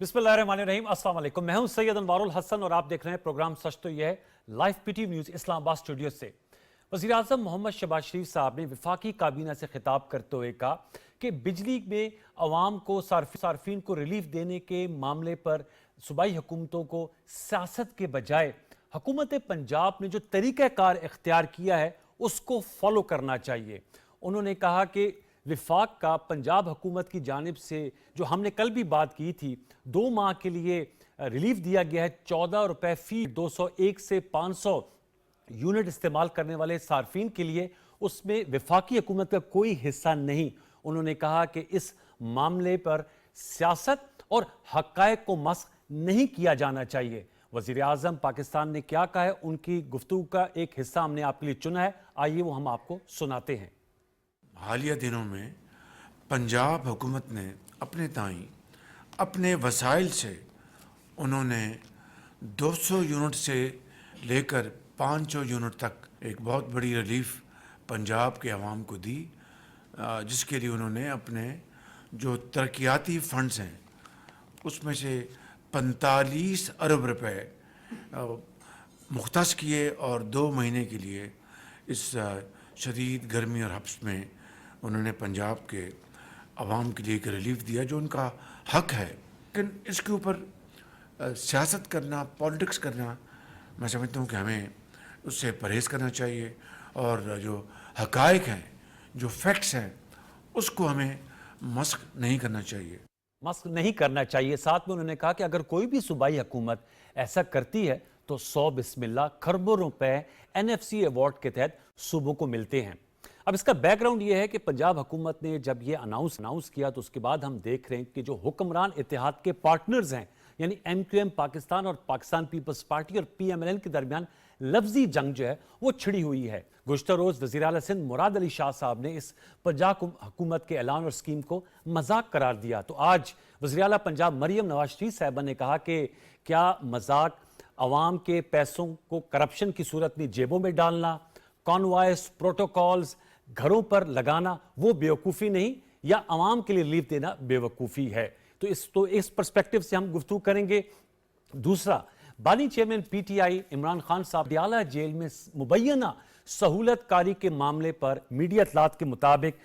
बिस्मिल्लाहिर्रहमानिर्रहीम। अस्सलाम वालेकुम। मैं हूं सैयद अनवारुल हसन और आप देख रहे हैं प्रोग्राम सच तो यह है live PTV news Islamabad studio से। वज़ीर आज़म मोहम्मद शहबाज शरीफ साहब ने वफाकी काबीना से खिताब करते हुए कहा कि बिजली में अवाम को सार्फिन को रिलीफ देने के मामले पर सूबाई हुकूमतों को सियासत के बजाय हुकूमत पंजाब ने जो तरीक़ाकार इख्तियार किया है उसको फॉलो करना चाहिए। उन्होंने कहा कि विफाक का पंजाब हुकूमत की जानिब से जो हमने कल भी बात की थी 2 माह के लिए रिलीफ दिया गया है 14 रुपए फी 201 से 500 यूनिट इस्तेमाल करने वाले सार्फिन के लिए, उसमें विफाकी हुकूमत का कोई हिस्सा नहीं। उन्होंने कहा कि इस मामले पर सियासत और हक़ाइक़ को मस्ख़ नहीं किया जाना चाहिए। वज़ीर आज़म पाकिस्तान ने क्या कहा है, उनकी गुफ्तगू का एक हिस्सा हमने आपके लिए चुना है, आइए वो हम आपको सुनाते हैं। हालिया दिनों में पंजाब हुकूमत ने अपने ताईं अपने वसाइल से उन्होंने 200 यूनिट से लेकर 500 यूनिट तक एक बहुत बड़ी रिलीफ पंजाब के अवाम को दी, जिसके लिए उन्होंने अपने जो तरक्याती फंड्स हैं उसमें से 45 अरब रुपए मुख्तस किए और 2 महीने के लिए इस शदीद गर्मी और हब्स में उन्होंने पंजाब के अवाम के लिए एक रिलीफ दिया जो उनका हक है। लेकिन इसके ऊपर सियासत करना, पॉलिटिक्स करना, मैं समझता हूँ कि हमें उससे परहेज़ करना चाहिए और जो हक़ाइक़ हैं, जो फैक्ट्स हैं, उसको हमें मस्ख़ नहीं करना चाहिए। मस्क नहीं करना चाहिए। साथ में उन्होंने कहा कि अगर कोई भी सूबाई हुकूमत ऐसा करती है तो 100 बिस्मिल्लाह खरबों रुपए NFC अवार्ड के तहत सूबों को मिलते हैं। अब इसका बैकग्राउंड यह है कि पंजाब हुकूमत ने जब यह अनाउंस किया तो उसके बाद हम देख रहे हैं कि जो हुक्मरान इत्तेहाद के पार्टनर्स हैं यानी MQM पाकिस्तान और पाकिस्तान पीपल्स पार्टी और PMLN के दरमियान लफ्जी जंग जो है वो छिड़ी हुई है। गुज़श्ता रोज़ वज़ीर आला सिंध मुराद अली शाह साहब ने इस पंजाब हुकूमत के ऐलान और स्कीम को मजाक करार दिया, तो आज वज़ीर आला पंजाब मरियम नवाज शरीफ साहिबा ने कहा कि क्या मजाक अवाम के पैसों को करप्शन की सूरत में जेबों में डालना, कॉन्वॉयस प्रोटोकॉल्स घरों पर लगाना वो बेवकूफ़ी नहीं या अवाम के लिए रिलीफ देना बेवकूफ़ी है। तो इस पर्सपेक्टिव से हम गुफ्तगू करेंगे। दूसरा, बानी चेयरमैन PTI इमरान खान साहब अडियाला जेल में मुबैना सहूलत कारी के मामले पर मीडिया इतलात के मुताबिक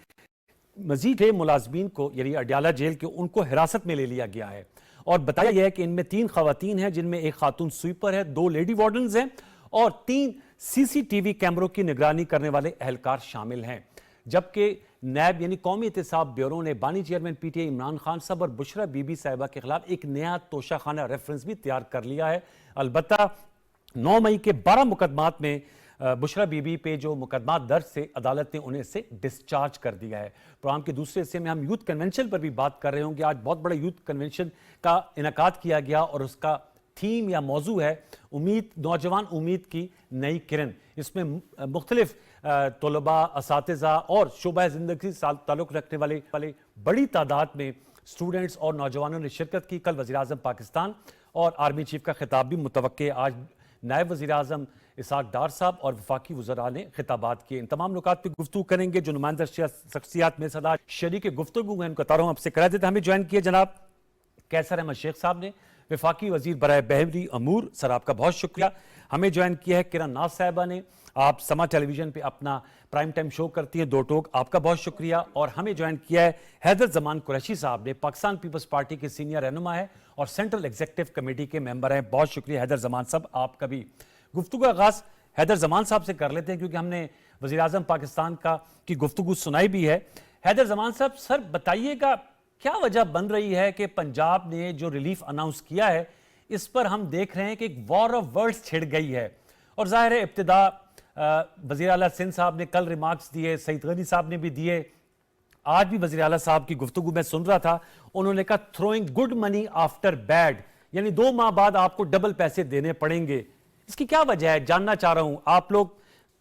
मजीद 6 मुलाजमीन को यानी अडियाला जेल के उनको हिरासत में ले लिया गया है और बताया गया है कि इनमें 3 खवातीन हैं जिनमें एक खातून स्वीपर है, 2 लेडी वार्डन्स हैं और 3 CCTV कैमरों की निगरानी करने वाले एहलकार शामिल हैं। जबकि नैब यानी कौमी एहतसाब ब्यूरो ने बानी चेयरमैन PTI इमरान खान साहब और बुशरा बीबी साहिबा के खिलाफ एक नया तोशाखाना रेफरेंस भी तैयार कर लिया है। अलबत्ता 9 मई के 12 मुकदमात में बुशरा बीबी पे जो मुकदमा दर्ज से अदालत ने उन्हें से डिस्चार्ज कर दिया है। प्रोग्राम के दूसरे हिस्से में हम यूथ कन्वेंशन पर भी बात कर रहे होंगे। आज बहुत बड़ा यूथ कन्वेंशन का इनेकाद किया गया और उसका थीम या मौजू है उम्मीद, नौजवान उम्मीद की नई किरण। इसमें मुख्तलिफ तलबा, असातिज़ा और शोबा ज़िंदगी से ताल्लुक़ रखने वाले बड़ी तादाद में स्टूडेंट्स और नौजवानों ने शिरकत की। कल वज़ीर आज़म पाकिस्तान और आर्मी चीफ का खिताब भी मुतवक्के। आज नायब वज़ीर आज़म इसाक डार साहब और वफाकी वज़रा ने खिताबात किए। इन तमाम नुकात पर गुफ्तगू करेंगे। जो नुमाइंदा शख्सियात में सदा शरीक गुफ्तगू हैं उनका तारुफ आपसे करा देते। हमें ज्वाइन किया जनाब कैसर अहमद शेख साहब ने, वफाकी वजीर बराए बहरी अमूर, सर आपका बहुत शुक्रिया। हमें ज्वाइन किया है किरण नाज साहिबा ने, आप समा टेलीविजन पे अपना प्राइम टाइम शो करती हैं 2 टोक, आपका बहुत शुक्रिया। और हमें ज्वाइन किया है हैदर जमान कुरैशी साहब ने, पाकिस्तान पीपल्स पार्टी के सीनियर रहनुमा है और सेंट्रल एग्जीक्यूटिव कमेटी के मेंबर हैं। बहुत शुक्रिया हैदर जमान साहब आपका भी। गुफ्तगू का आगाज हैदर जमान साहब से कर लेते हैं क्योंकि हमने वज़ीर आज़म पाकिस्तान की गुफ्तगू सुनाई भी है। हैदर जमान साहब, सर बताइएगा क्या वजह बन रही है कि पंजाब ने जो रिलीफ अनाउंस किया है इस पर हम देख रहे हैं कि एक वॉर ऑफ वर्ड्स छिड़ गई है और जाहिर है इब्तिदा वज़ीर आला सिंध साहब ने कल रिमार्क्स दिए, सईद गनी साहब ने भी दिए, आज भी वज़ीर आला साहब की गुफ्तगू में सुन रहा था, उन्होंने कहा throwing good money after bad, यानी 2 माह बाद आपको डबल पैसे देने पड़ेंगे। इसकी क्या वजह है, जानना चाह रहा हूं। आप लोग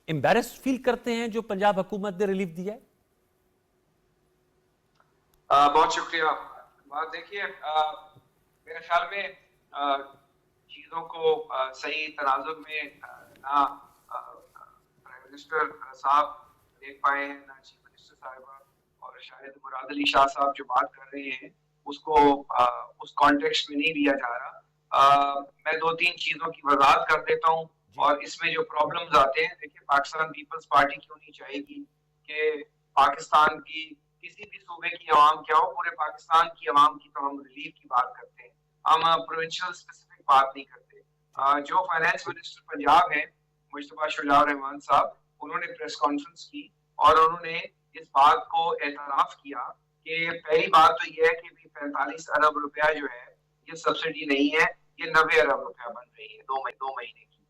एम्बेरस्ड फील करते हैं जो पंजाब हुकूमत ने रिलीफ दिया है? बहुत शुक्रिया। देखिए, मेरे ख्याल में चीज़ों को सही तनाजुर में ना प्राइम मिनिस्टर साहब देख पाए हैं, ना चीफ मिनिस्टर साहिबा, और शायद मुराद अली शाह साहब जो बात कर रहे हैं उसको उस कॉन्टेक्स्ट में नहीं लिया जा रहा। मैं दो तीन चीजों की वजाहत कर देता हूँ और इसमें जो प्रॉब्लम्स आते हैं, देखिए पाकिस्तान पीपल्स पार्टी क्यों नहीं चाहेगी कि पाकिस्तान की किसी भी सूबे की आवाम क्या हो, पूरे पाकिस्तान की आवाम की तो हम रिलीफ की बात करते हैं, हम प्रोविंशियल स्पेसिफिक बात नहीं करते। जो फाइनेंस मिनिस्टर पंजाब है मुश्तबा शुजा रहमान साहब, उन्होंने प्रेस कॉन्फ्रेंस की और उन्होंने इस बात को एतराफ किया कि पहली बात तो ये है कि 45 अरब रुपया जो है ये सब्सिडी नहीं है, ये 90 अरब रुपया बन रही है दो महीने की,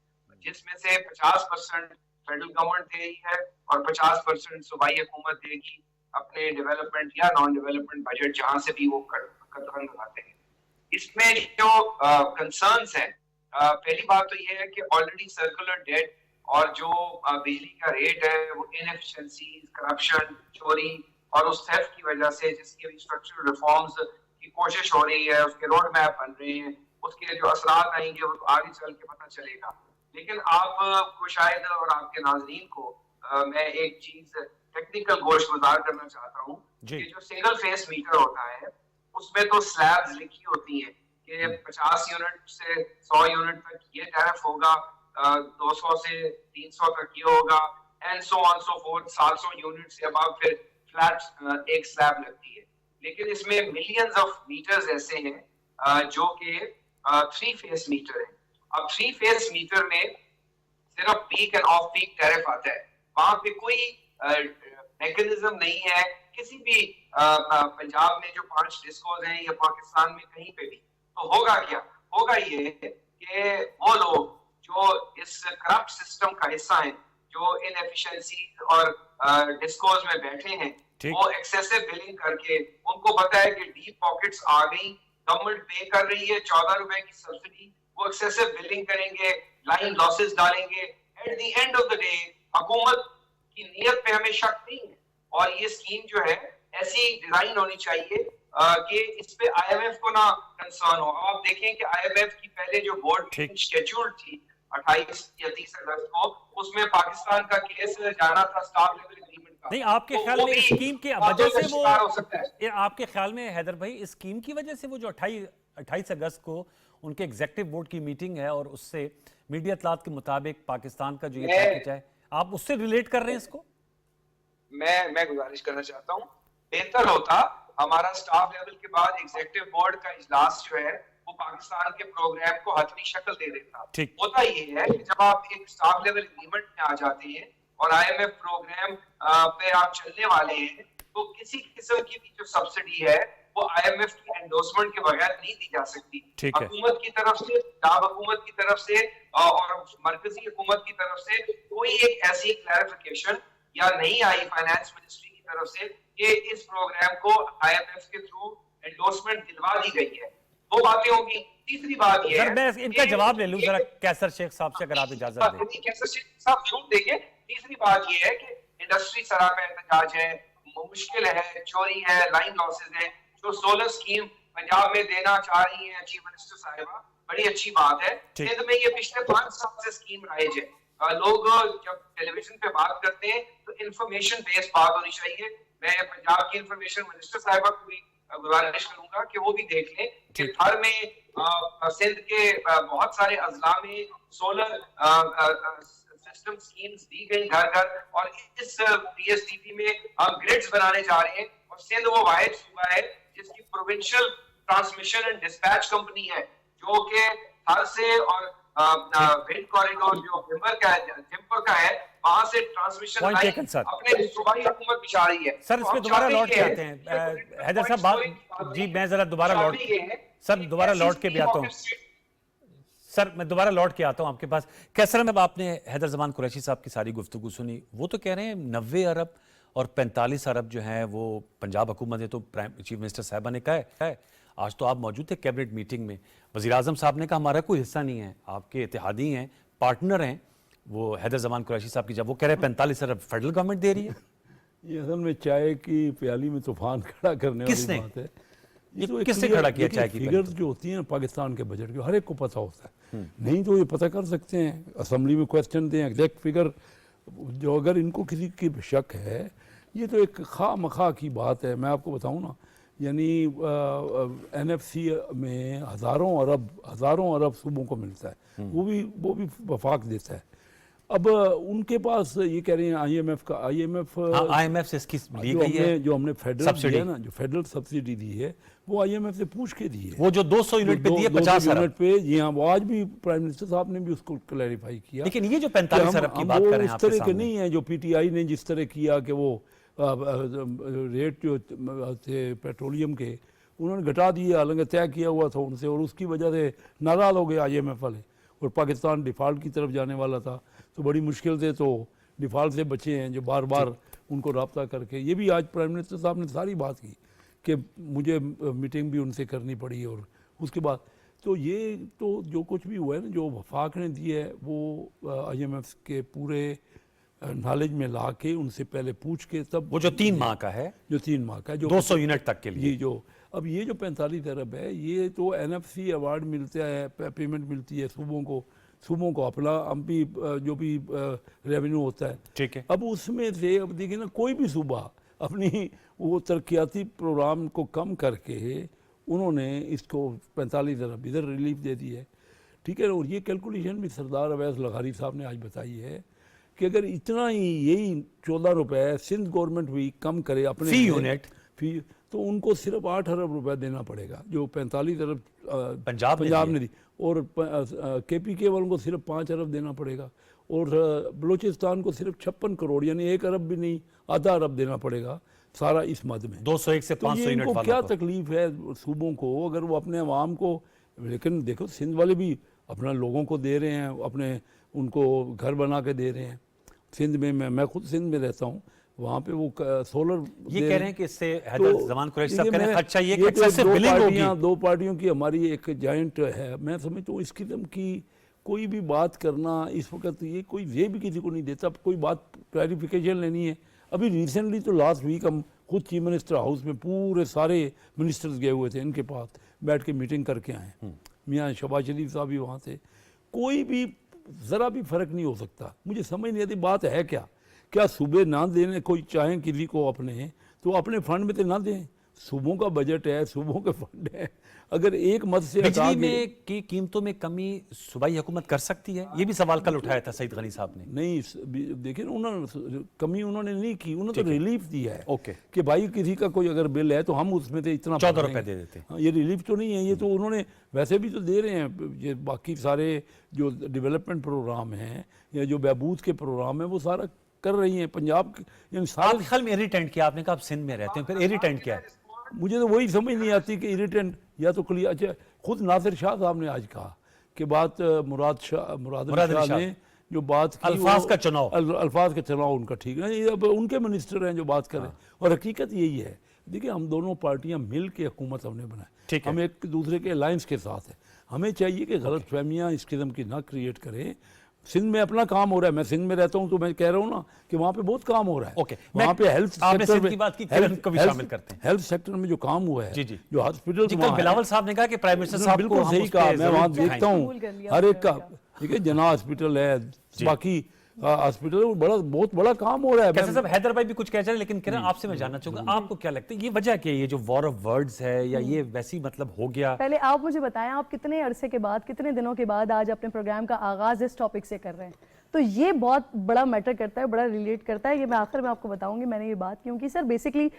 जिसमें से 50% फेडरल गवर्नमेंट दे रही है और 50% सूबाई हुकूमत देगी अपने डेवलपमेंट या नॉन डेवलपमेंट बजट जहां से भी वो कदम लगाते हैं। इसमें जो कंसर्न्स हैं, पहली बात तो ये है कि ऑलरेडी सर्कुलर डेट और जो बिजली का रेट है वो इनएफिशिएंसी, करप्शन, चोरी और उस थेफ्ट की वजह से जिसकी अभी स्ट्रक्चरल रिफॉर्म्स की कोशिश हो रही है, उसके रोड मैप बन रहे हैं, उसके जो असरात आएंगे वो आगे चल के पता चलेगा। लेकिन आपको शायद और आपके नाजरीन को मैं एक चीज टेक्निकल गोश्त गुजार करना चाहता हूँ कि जो सिंगल फेस मीटर होता है उसमें तो स्लैब्स लिखी होती हैं कि 50 यूनिट से 100 यूनिट तक ये टैरिफ होगा, 200 से 300 तक ये होगा, and so on so fourth, 700 unit से अब फिर फ्लैट एक स्लैब लगती है। लेकिन इसमें मिलियंस ऑफ मीटर्स ऐसे हैं जो कि 3 फेस मीटर है। अब 3 फेस मीटर में सिर्फ peak end off peak tariff आता है, वहां पे कोई मैकेनिज्म नहीं है किसी भी पंजाब में जो 5 डिस्कोज हैं या पाकिस्तान में कहीं पे भी। तो होगा क्या, होगा ये कि वो लोग जो इस करप्ट सिस्टम का हिस्सा हैं, जो इनएफिशिएंसी और डिस्कोज में बैठे हैं, वो एक्सेसिव बिलिंग करके, उनको पता है कि डीप पॉकेट्स आ गई, गवर्नमेंट पे कर रही है 14 रुपए की सब्सिडी, वो एक्सेसिव बिलिंग करेंगे, लाइन लॉसेस डालेंगे। At the end of the day हुकूमत की नीयत पे हमें शक नहीं है और ये स्कीम जो है ऐसी डिजाइन होनी चाहिए कि इस पे आईएमएफ को ना कंसर्न हो। आप देखें कि आईएमएफ की पहले जो बोर्ड मीटिंग शेड्यूल्ड थी 28 या 30 अगस्त को, उसमें पाकिस्तान का केस जाना था स्टाफ लेवल एग्रीमेंट का। नहीं, आपके ख्याल में इस स्कीम की वजह से वो आपके ख्याल में हैदर भाई इस स्कीम की वजह से वो जो 28 अगस्त को उनके एग्जीक्यूटिव बोर्ड की मीटिंग है और उससे मीडिया इत्तलात के मुताबिक पाकिस्तान का जो ये पैकेज है, आप उससे रिलेट कर रहे हैं इसको? मैं गुजारिश करना चाहता हूँ, बेहतर होता हमारा स्टाफ लेवल के बाद एग्जीक्यूटिव बोर्ड का इजलास जो है वो पाकिस्तान के प्रोग्राम को हतमी शक्ल दे देता। होता ये है कि जब आप एक स्टाफ लेवल एग्रीमेंट में आ जाते हैं और आईएमएफ प्रोग्राम पे आप चलने वाले हैं, तो किसी किस्म की भी जो सब्सिडी है वो आईएमएफ की एंडोर्समेंट के बगैर नहीं दी जा सकती। हुकूमत की तरफ से, पंजाब हुकूमत की तरफ से और मरकजी हुकूमत की तरफ से कोई एक ऐसी क्लैरिफिकेशन या नहीं आई फाइनेंस मिनिस्ट्री की तरफ से कि इस प्रोग्राम को आईएमएफ के थ्रू एंडोर्समेंट दिलवा दी गई है। दो बातें होंगी। तीसरी बात ये है, मैं इनका जवाब ले लूं जरा कैसर शेख साहब से, अगर आप इजाजत दें। कैसर शेख साहब जरूर देंगे। तीसरी बात ये है कि इंडस्ट्री सरापा एहतजाज है, मुश्किल है, चोरी है, लाइन लॉसेज है। जो सोलर स्कीम पंजाब में देना चाह रही है चीफ मिनिस्टर साहिबा, बड़ी अच्छी बात है। सिंध में ये पिछले 5 साल से स्कीम राइज है। लोग जब टेलीविजन पे बात करते हैं तो इंफॉर्मेशन बेस्ड बात होनी चाहिए। मैं पंजाब की इंफॉर्मेशन मिनिस्टर साहिबा को भी गुजारिश करूंगा कि वो भी देख लें कि हर में सिंध के बहुत सारे अजला में सोलर सिस्टम स्कीम्स दी गई घर घर, और इस पीएसटीपी में हम ग्रिड्स बनाने जा रहे हैं और सिंध वो वाहिद सूबा है जिसकी provincial transmission and dispatch company है जो कि हर से और विंड कॉरिडोर जो जिम्पर का है वहां से ट्रांसमिशन लाइन अपने सूबाई हुकूमत बिछा रही है। सर इसमें दोबारा लौट के आते हैं हैदर साहब, बात जी मैं जरा दोबारा लौट के भी आता हूँ। सर मैं दोबारा लौट के आता हूँ आपके पास। कैसर में आपने हैदर जमान कुरैशी साहब की सारी गुफ्तगू सुनी, वो तो कह रहे हैं 90 अरब और 45 अरब जो है वो पंजाब हुकूमत ने, तो चीफ मिनिस्टर साहबा ने कहा है। आज तो आप मौजूद थे कैबिनेट मीटिंग में, वज़ीर आज़म साहब ने कहा हमारा कोई हिस्सा नहीं है, आपके इत्तेहादी हैं, पार्टनर हैं वो हैदर जमान कुरैशी साहब की, जब वो कह रहे हैं 45 अरब फेडरल गवर्नमेंट दे रही है। ये असल में चाय की प्याली में तूफान खड़ा करने वाली बात है। ये तो किसने खड़ा किया चाय की फिगर्स जो होती हैं पाकिस्तान के बजट के, हर एक को पता होता है, नहीं तो ये पता कर सकते हैं, असेंबली में क्वेश्चन दें एग्जैक्ट फिगर। जो अगर इनको किसी की शक है, ये तो एक खा मखा की बात है। मैं आपको बताऊं ना, यानी एनएफसी में हज़ारों अरब सूबों को मिलता है, वो भी वफाक देता है। अब उनके पास ये कह रहे हैं आईएमएफ से इसकी ली गई है, जो हमने फेडरल सब्सिडी दिया ना, जो फेडरल सब्सिडी दी है वो आईएमएफ से पूछ के दी है। वो जो 200 यूनिट पे दी है 50 यूनिट अरब पे, जी हाँ, वो आज भी प्राइम मिनिस्टर साहब ने भी उसको क्लैरिफाई किया। लेकिन ये जो 45 अरब की बात कर रहे हैं उस तरह आपके के सामने, नहीं है जो पीटीआई ने जिस तरह किया कि वो रेट जो थे पेट्रोलियम के उन्होंने घटा दिए, हालांकि तय किया हुआ था उनसे, और उसकी वजह से नाराज हो गए आईएमएफ वाले, और पाकिस्तान डिफ़ॉल्ट की तरफ जाने वाला था, तो बड़ी मुश्किल से तो डिफ़ॉल्ट से बचे हैं, जो बार बार उनको रब्ता करके। ये भी आज प्राइम मिनिस्टर साहब ने सारी बात की कि मुझे मीटिंग भी उनसे करनी पड़ी, और उसके बाद तो ये तो जो कुछ भी हुआ है ना, जो वफाक ने दी है वो आईएमएफ के पूरे नॉलेज में ला के उनसे पहले पूछ के तब, वो जो 3 माह का है, जो 3 माह का, जो 200 यूनिट तक के लिए, ये जो अब ये जो 45 अरब है, ये तो एनएफसी अवार्ड मिलता है, पेमेंट मिलती है सूबों को अपना, हम भी जो भी रेवेन्यू होता है, ठीक है। अब उसमें से अब देखिए ना, कोई भी सूबा अपनी वो तरक्याती प्रोग्राम को कम करके उन्होंने इसको 45 अरब इधर रिलीफ दे दी है, ठीक है। और ये कैलकुलेशन भी सरदार अवैस लगारी साहब ने आज बताई है कि अगर इतना ही यही 14 रुपए सिंध गवर्नमेंट भी कम करे अपने फी यूनिट, फी, तो उनको सिर्फ 8 अरब रुपए देना पड़ेगा, जो 45 अरब पंजाब ने दी, और केपीके वालों को सिर्फ 5 अरब देना पड़ेगा, और बलूचिस्तान को सिर्फ 56 करोड़ यानी 1 अरब भी नहीं, आधा अरब देना पड़ेगा सारा इस मद में। 201 से 500 यूनिट वालों क्या को तकलीफ है सूबों को अगर वो अपने अवाम को, लेकिन देखो सिंध वाले भी अपना लोगों को दे रहे हैं, अपने उनको घर बना के दे रहे हैं। सिंध में मैं खुद सिंध में रहता हूँ, वहाँ पे वो सोलर ये कह रहे हैं कि इससे हैदर जमान कुरैशी साहब कह रहे हैं खर्चा ये कि एक्सेसिव बिलिंग होगी। 2 पार्टियों की हमारी एक जॉइंट है, मैं समझता हूँ इस किस्म की कोई भी बात करना इस वक्त ये भी किसी को नहीं देता, कोई बात क्लैरिफिकेशन लेनी है। अभी रिसेंटली तो लास्ट वीक हम खुद चीफ मिनिस्टर हाउस में पूरे सारे मिनिस्टर्स गए हुए थे, इनके पास बैठ के मीटिंग करके आए, मियाँ शहबाज शरीफ साहब भी वहाँ थे। कोई भी ज़रा भी फ़र्क नहीं हो सकता, मुझे समझ नहीं आती बात है क्या सूबे ना देने कोई चाहें किसी को अपने, तो अपने फंड में तो ना दें, सूबों का बजट है, सूबों के फंड है, अगर एक मत से बिजली में की कीमतों में कमी सूबाई हुकूमत कर सकती है, ये भी सवाल कल उठाया था सईद गनी साहब ने। नहीं, देखिए उन्होंने कमी उन्होंने नहीं की, उन्होंने तो रिलीफ दिया है। ओके, कि भाई किसी का कोई अगर बिल है तो हम उसमें से इतना 14 रुपए दे देते हैं। ये रिलीफ तो नहीं है, ये तो उन्होंने वैसे भी तो दे रहे हैं। ये बाकी सारे जो डेवलपमेंट प्रोग्राम हैं या जो बहबूद के प्रोग्राम है वो सारा कर रही हैं पंजाब यानी सारे। ख्याल में इरिटेंट किया आपने कहा आप सिंध में रहते हैं, फिर इरिटेंट क्या है? मुझे तो वही समझ नहीं आती कि इरिटेंट या तो क्लियर। अच्छा, खुद नासिर शाह साहब ने आज कहा कि बात मुराद शाह ने जो बात की, अल्फाज का चुनाव उनका ठीक है, अब उनके मिनिस्टर हैं जो बात करें, और हकीकत यही है। देखिए हम दोनों पार्टियां मिल के हुकूमत हमने बनाई, हम एक दूसरे के अलायंस के साथ हैं। हमें चाहिए कि गलत फहमियाँ इस किस्म की ना क्रिएट करें। सिंध में अपना काम हो रहा है, मैं सिंध में रहता हूं तो मैं कह रहा हूं ना कि वहां पे बहुत काम हो रहा है। ओके, वहां पे हेल्थ सेक्टर में, की बात की, को भी शामिल करते हैं। हेल्थ सेक्टर में जो काम हुआ है, जी, जो हॉस्पिटल, बिलावल साहब ने कहा कि प्राइम मिनिस्टर साहब बिल्कुल सही कहा, मैं वहां देखता हूँ हर एक का, ठीक है, जना हॉस्पिटल है, बाकी हॉस्पिटल, बहुत बड़ा काम हो रहा है। कैसे सब हैदर भाई भी कुछ कह रहे हैं, लेकिन किरण आपसे मैं जानना चाहूंगा आपको क्या लगता है ये वजह क्या है, ये जो वॉर ऑफ वर्ड्स है या ये वैसी मतलब हो गया? पहले आप मुझे बताएं, आप कितने अरसे के बाद, कितने दिनों के बाद आज अपने प्रोग्राम का आगाज इस टॉपिक से कर रहे हैं, तो ये बहुत बड़ा मैटर करता है, बड़ा रिलेट करता है। ये मैं आखिर में आपको बताऊंगी मैंने ये बात, क्योंकि सर बेसिकली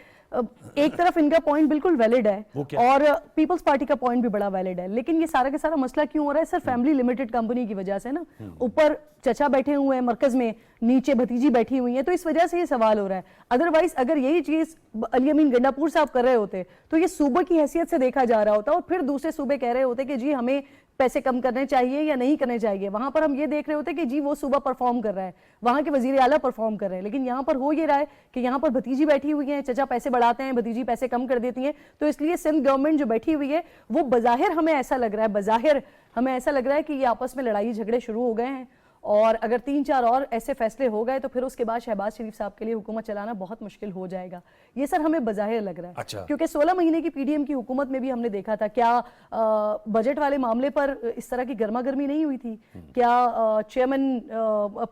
एक तरफ इनका पॉइंट बिल्कुल वैलिड है और पीपल्स पार्टी का पॉइंट भी बड़ा वैलिड है, लेकिन ये सारा का सारा मसला क्यों हो रहा है सर? फैमिली लिमिटेड कंपनी की वजह से ना, ऊपर चचा बैठे हुए हैं मरकज में, नीचे भतीजी बैठी हुई है, तो इस वजह से ये सवाल हो रहा है। अदरवाइज अगर यही चीज अली अमीन गंडापुर साहब कर रहे होते तो ये सूबे की हैसियत से देखा जा रहा होता और फिर दूसरे सूबे कह रहे होते कि जी हमें पैसे कम करने चाहिए या नहीं करने चाहिए। वहां पर हम ये देख रहे होते कि जी वो सूबा परफॉर्म कर रहा है, वहां के वजीर आला परफॉर्म कर रहे हैं, लेकिन यहाँ पर हो ये रहा है कि यहाँ पर भतीजी बैठी हुई है, चचा पैसे बढ़ाते हैं, भतीजी पैसे कम कर देती हैं। तो इसलिए सिंध गवर्नमेंट जो बैठी हुई है वो बज़ाहिर हमें ऐसा लग रहा है कि ये आपस में लड़ाई झगड़े शुरू हो गए हैं, और अगर 3-4 और ऐसे फैसले हो गए तो फिर उसके बाद शहबाज शरीफ साहब के लिए हुकूमत चलाना बहुत मुश्किल हो जाएगा। ये सर हमें बज़ाहिर लग रहा है। अच्छा। क्योंकि 16 महीने की पीडीएम की हुकूमत में भी हमने देखा था, क्या बजट वाले मामले पर इस तरह की गर्मा गर्मी नहीं हुई थी? क्या चेयरमैन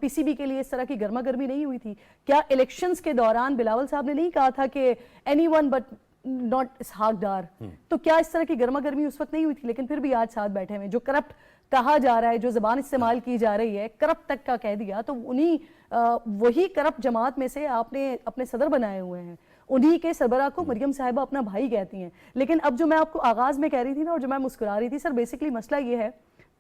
पीसीबी के लिए इस तरह की गर्मा गर्मी नहीं हुई थी? क्या इलेक्शंस के दौरान बिलावल साहब ने नहीं कहा था कि एनीवन बट नॉट इसहाक डार, तो क्या इस तरह की गर्मा गर्मी उस वक्त नहीं हुई थी? लेकिन फिर भी आज साथ बैठे हुए, जो करप्ट कहा जा रहा है, जो जबान इस्तेमाल की जा रही है, करप्ट तक का कह दिया, तो उन्हीं वही करप्ट जमात में से आपने अपने सदर बनाए हुए हैं, उन्हीं के सरबराह को मरियम साहिबा अपना भाई कहती हैं। लेकिन अब जो मैं आपको आगाज में कह रही थी ना, और जो मैं मुस्कुरा रही थी सर, बेसिकली मसला ये है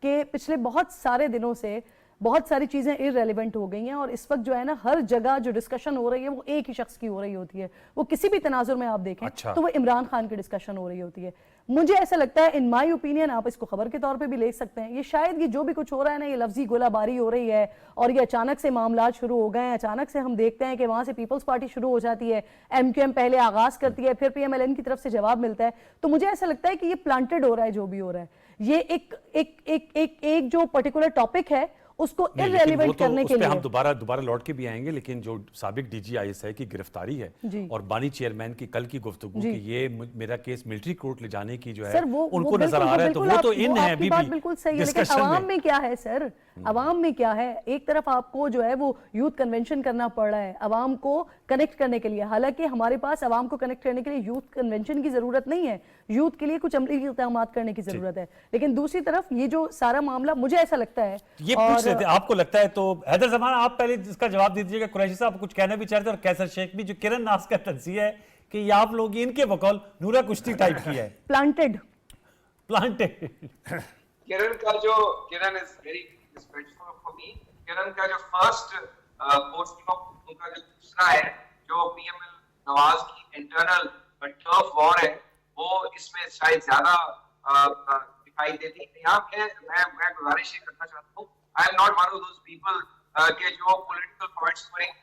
कि पिछले बहुत सारे दिनों से बहुत सारी चीज़ें इररेलेवेंट हो गई हैं, और इस वक्त जो है ना, हर जगह जो डिस्कशन हो रही है वो एक ही शख्स की हो रही होती है। वो किसी भी तनाजुर में आप देखें तो वो इमरान खान की डिस्कशन हो रही होती है। मुझे ऐसा लगता है, इन माय ओपिनियन, आप इसको खबर के तौर पे भी ले सकते हैं, ये शायद ये जो भी कुछ हो रहा है ना, ये लफ्जी गोलाबारी हो रही है, और ये अचानक से मामला शुरू हो गए हैं। अचानक से हम देखते हैं कि वहां से पीपल्स पार्टी शुरू हो जाती है, MQM पहले आगाज करती है, फिर PMLN की तरफ से जवाब मिलता है। तो मुझे ऐसा लगता है कि ये प्लांटेड हो रहा है, जो भी हो रहा है, ये एक जो पर्टिकुलर टॉपिक है उसको इररेलेवेंट करने के लिए। हम दोबारा लौट के भी आएंगे, लेकिन जो साबिक DGISI की गिरफ्तारी है और बानी चेयरमैन की कल की गुफ्तगू कि ये मेरा केस मिलिट्री कोर्ट ले जाने की जो है उनको नजर आ रहा है, तो वो तो इन है अभी भी बिल्कुल सही है। लेकिन अवाम में क्या है सर, अवाम में क्या है? एक तरफ आपको जो है वो यूथ कन्वेंशन करना पड़ रहा है अवाम को कनेक्ट करने के लिए। हालांकि हमारे पास अवाम को कनेक्ट करने के लिए यूथ कन्वेंशन की जरूरत नहीं है, यूथ के लिए कुछ अमली इक़दाम करने की जरूरत है। लेकिन दूसरी तरफ ये जो सारा मामला, मुझे ऐसा लगता है, ये पूछ रहे थे, आपको लगता है? तो हैदर जमान, आप पहले इसका जवाब दीजिएगा। कुरैशी साहब कुछ कहना भी चाहते हैं, और कैसर शेख भी, जो किरण नास का तंज़िया है कि ये आप लोग इनके बकौल नूरा कुश्ती टाइप की है, planted. Kiran is very respectful for me. Kiran का जो फर्स्ट पोस्टिंग ऑफ, उनका जो दूसरा है, जो PML नवाज की इंटरनल टर्फ वॉर है, वो इसमें शायद ज्यादा दिखाई देती है। यहाँ पे मैं गुजारिश ये करना चाहता हूँ, I am not one of those people के जो पॉलिटिकल पॉइंट स्कोरिंग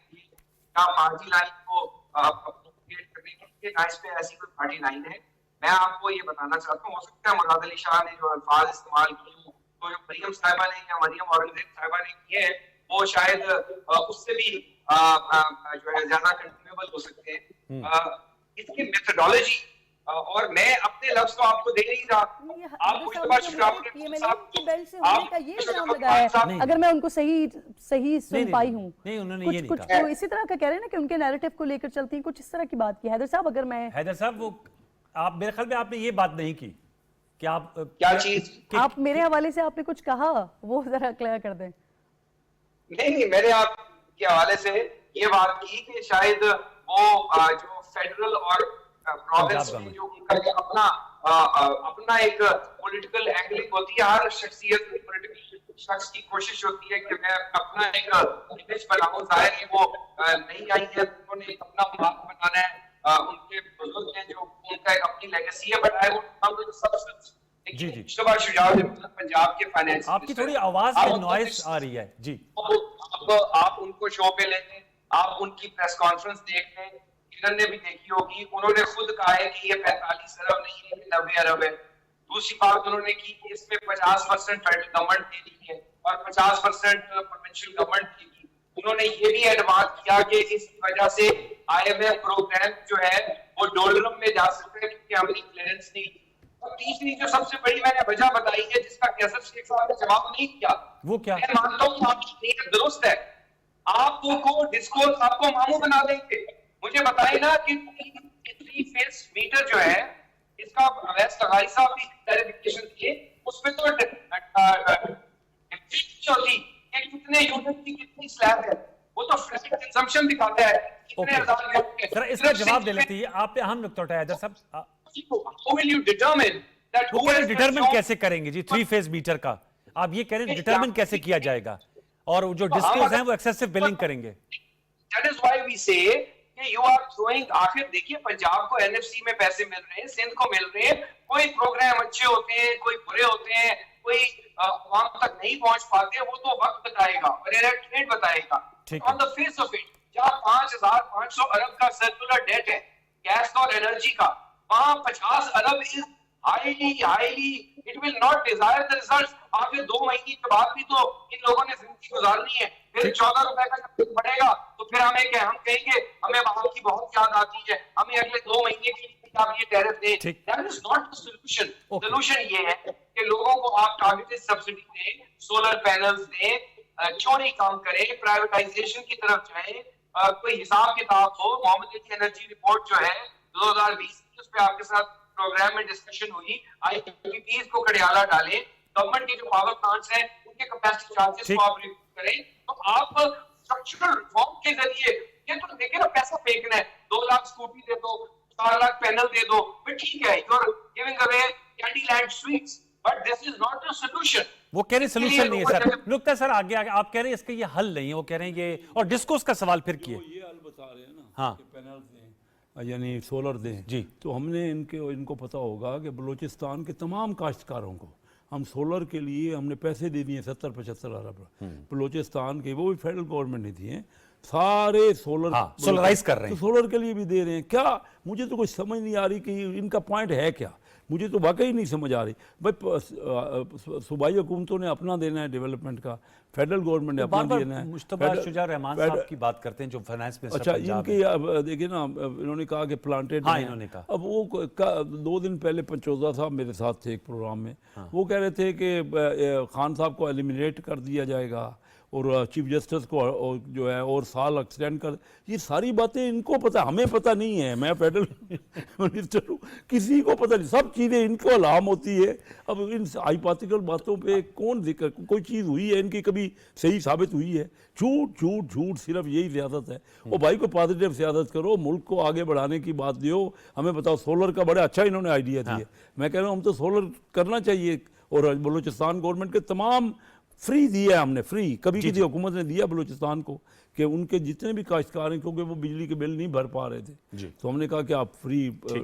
का पार्टी लाइन को प्रोपेगेट करने के लिए ना, इस पे ऐसी कोई पार्टी लाइन है। मैं आपको ये बताना चाहता हूँ, हो सकता है मुराद अली शाह ने जो अल्फाज इस्तेमाल किए हों, तो जो मरियम साहिबा ने या मरियम औरंगजेब साहिबा ने किए हैं, वो शायद उससे भी जो है ज्यादा कंटिन्यूएबल हो सकते हैं। इसकी मेथोडोलॉजी, और मैं अपने लफ्ज तो आपको दे नहीं रहा, आपको इस बार अगर मैं उनको सही सुन पाई हूँ, नहीं उन्होंने ये नहीं कुछ कहा। तो इसी तरह का कह रहे हैं ना कि उनके नैरेटिव को लेकर चलती हैं, कुछ इस तरह की बात की। हैदर साहब, अगर मैं हैदर साहब, वो आप मेरे ख्याल में आपने ये बात नहीं की कि आप क्या चीज, आप मेरे हवाले से आपने कुछ कहा, वो जरा क्लियर कर दें। नहीं, मैंने आपके हवाले से ये बात की कि शायद वो जो फेडरल और प्रोविंस में जो उनका अपना एक पॉलिटिकल एंगलिंग होती है, हर शख्सियत की पॉलिटिकल शख्स की कोशिश होती है कि मैं अपना एक इमेज बनाऊं। जाहिर है वो नहीं आई है, उन्होंने अपना मार्क बनाना है, उनके बुजुर्ग हैं जो उनका एक अपनी लेगेसी है, बट आई वुड सबसे जी पंजाब के फाइनेंस, आपकी थोड़ी आवाज में नॉइस आ रही है जी। आप उनको शो पे लेते, आप उनकी प्रेस कॉन्फ्रेंस देख लें, किरण ने भी देखी होगी, उन्होंने खुद कहा है कि ये 45 अरब नहीं है, 90 अरब है। दूसरी बात उन्होंने की कि इसमें 50% फेडरल गवर्नमेंट देनी है और 50% प्रोविंशियल गवर्नमेंट देगी। उन्होंने ये भी एडवांस किया कि इस वजह से IMF प्रोग्राम जो है वो डॉलर में जा सकते हैं क्योंकि हमारी क्लियरेंस नहीं। और तीसरी जो सबसे बड़ी मैंने वजह बताई है, जिसका कैसर शेख साहब ने जवाब नहीं किया, वो क्या? मैं मानता हूँ आपकी नीयत दुरुस्त है, आपको डिस्कोर्स आपको मामू बना देंगे। मुझे बताइए ना कि 3 फेज मीटर जो है, इसका अवैध सगाई साहब भी क्लैरिफिकेशन दिए, उसमें तो होती कि कितने यूनिट की कितनी स्लैब है, वो तो फ्लैट कंजम्पशन दिखाता है कितने हजार यूनिट। जरा इसका जवाब दे लेती है, आप पे अहम नुकता उठाया हैदर साहब। How will you determine that who has determine कैसे करेंगे जी 3 फेज मीटर का? आप ये कह रहे हैं डिटरमिन कैसे किया जाएगा? और जो डिस्कोस हैं वो एक्सेसिव बिलिंग करेंगे। That is why we say कि you are throwing, आखिर देखिए पंजाब को NFC में पैसे मिल रहे हैं, सिंध को मिल रहे हैं, कोई प्रोग्राम अच्छे होते हैं, कोई बुरे होते हैं, कोई आवाम तक नहीं पहुंच पाते, वो तो वक्त बताएगा और ट्रेड बताएगा। On the face of it, जहाँ 5,500 अरब का सर्कुलर डेट है गैस और एनर्जी का, वहाँ 50 अरब is highly it will not desire the results. आगे 2 महीने के बाद भी तो इन लोगों ने जिंदगी गुजारनी है, फिर 14 रुपए का जब बढ़ेगा तो फिर हम कहेंगे हमें वहां की बहुत याद आती है, हमें अगले 2 महीने के लिए आप ये टैरिफ दें। That is not the solution. Solution ये है कि लोगों को आप टारगेटेड सब्सिडी दें, सोलर पैनल्स दें, क्यों नहीं काम करें, प्राइवेटाइजेशन की तरफ जाएं, कोई हिसाब किताब हो। मोहम्मद अली एनर्जी रिपोर्ट जो है 2020 थी उस पर आपके साथ प्रोग्राम में डिस्कशन हुई, IPPs को कड़ियाला डालें, गवर्नमेंट के जो पावर प्लांट्स हैं उनके कैपेसिटी चार्जेस को आप रिव्यू करें, तो आप स्ट्रक्चरल रिफॉर्म के जरिए, ये तो देखिए ना पैसा फेंकना है, 2 लाख स्कूटी दे दो, 4 लाख पैनल दे दो, फिर ठीक है, you are giving away candy land sweets, but this is not the solution. वो कह रहे सोल्यूशन नहीं है सर, नुक्ता सर आगे आप कह रहे हैं इसका ये हल नहीं है, वो कह रहे हैं ये, और डिस्कोर्स का सवाल फिर किए। ये हल बता रहे हैं ना, हाँ। कि पैनल दें यानी सोलर दें जी। तो हमने इनको पता होगा कि बलूचिस्तान के तमाम काश्तकारों को हम सोलर के लिए हमने पैसे दे दिए 70-75 अरब बलूचिस्तान के, वो भी फेडरल गवर्नमेंट ने दिए, सारे सोलर सोलराइज कर रहे हैं, तो सोलर के लिए भी दे रहे हैं। क्या मुझे तो कुछ समझ नहीं आ रही कि इनका पॉइंट है क्या, मुझे तो वाकई नहीं समझ आ रही। भाई सूबाई हुकूमतों ने अपना देना है डेवलपमेंट का, फेडरल गवर्नमेंट ने अपना देना है। मुश्तबा शुजा रहमान साहब की बात करते हैं जो फाइनेंस मिनिस्टर अच्छा, पंजाब इनके अब देखिए ना, इन्होंने कहा कि प्लांटेड, हाँ, इन्होंने कहा। अब वो 2 दिन पहले पंचोजा साहब मेरे साथ थे एक प्रोग्राम में, वो कह रहे थे कि खान साहब को एलिमिनेट कर दिया जाएगा और चीफ जस्टिस को और जो है और साल एक्सटेंड कर, ये सारी बातें इनको पता, हमें पता नहीं है। मैं फेडरल मिनिस्टर हूँ, किसी को पता नहीं, सब चीज़ें इनको अलाम होती है। अब इन हाइपोथेटिकल बातों पे कौन जिक्र, कोई चीज़ हुई है इनकी कभी सही साबित हुई है? झूठ झूठ झूठ, सिर्फ यही सियासत है। वो भाई को पॉजिटिव सियासत करो, मुल्क को आगे बढ़ाने की बात दियो। हमें बताओ, सोलर का बड़ा अच्छा इन्होंने आइडिया दिया, मैं कह रहा हूँ हम तो सोलर करना चाहिए, और बलूचिस्तान गवर्नमेंट के तमाम फ्री दिया हमने, फ्री कभी किसी हुकूमत ने दिया बलूचिस्तान को कि उनके जितने भी काश्तकार हैं, क्योंकि वो बिजली के बिल नहीं भर पा रहे थे, तो हमने कहा कि आप फ्री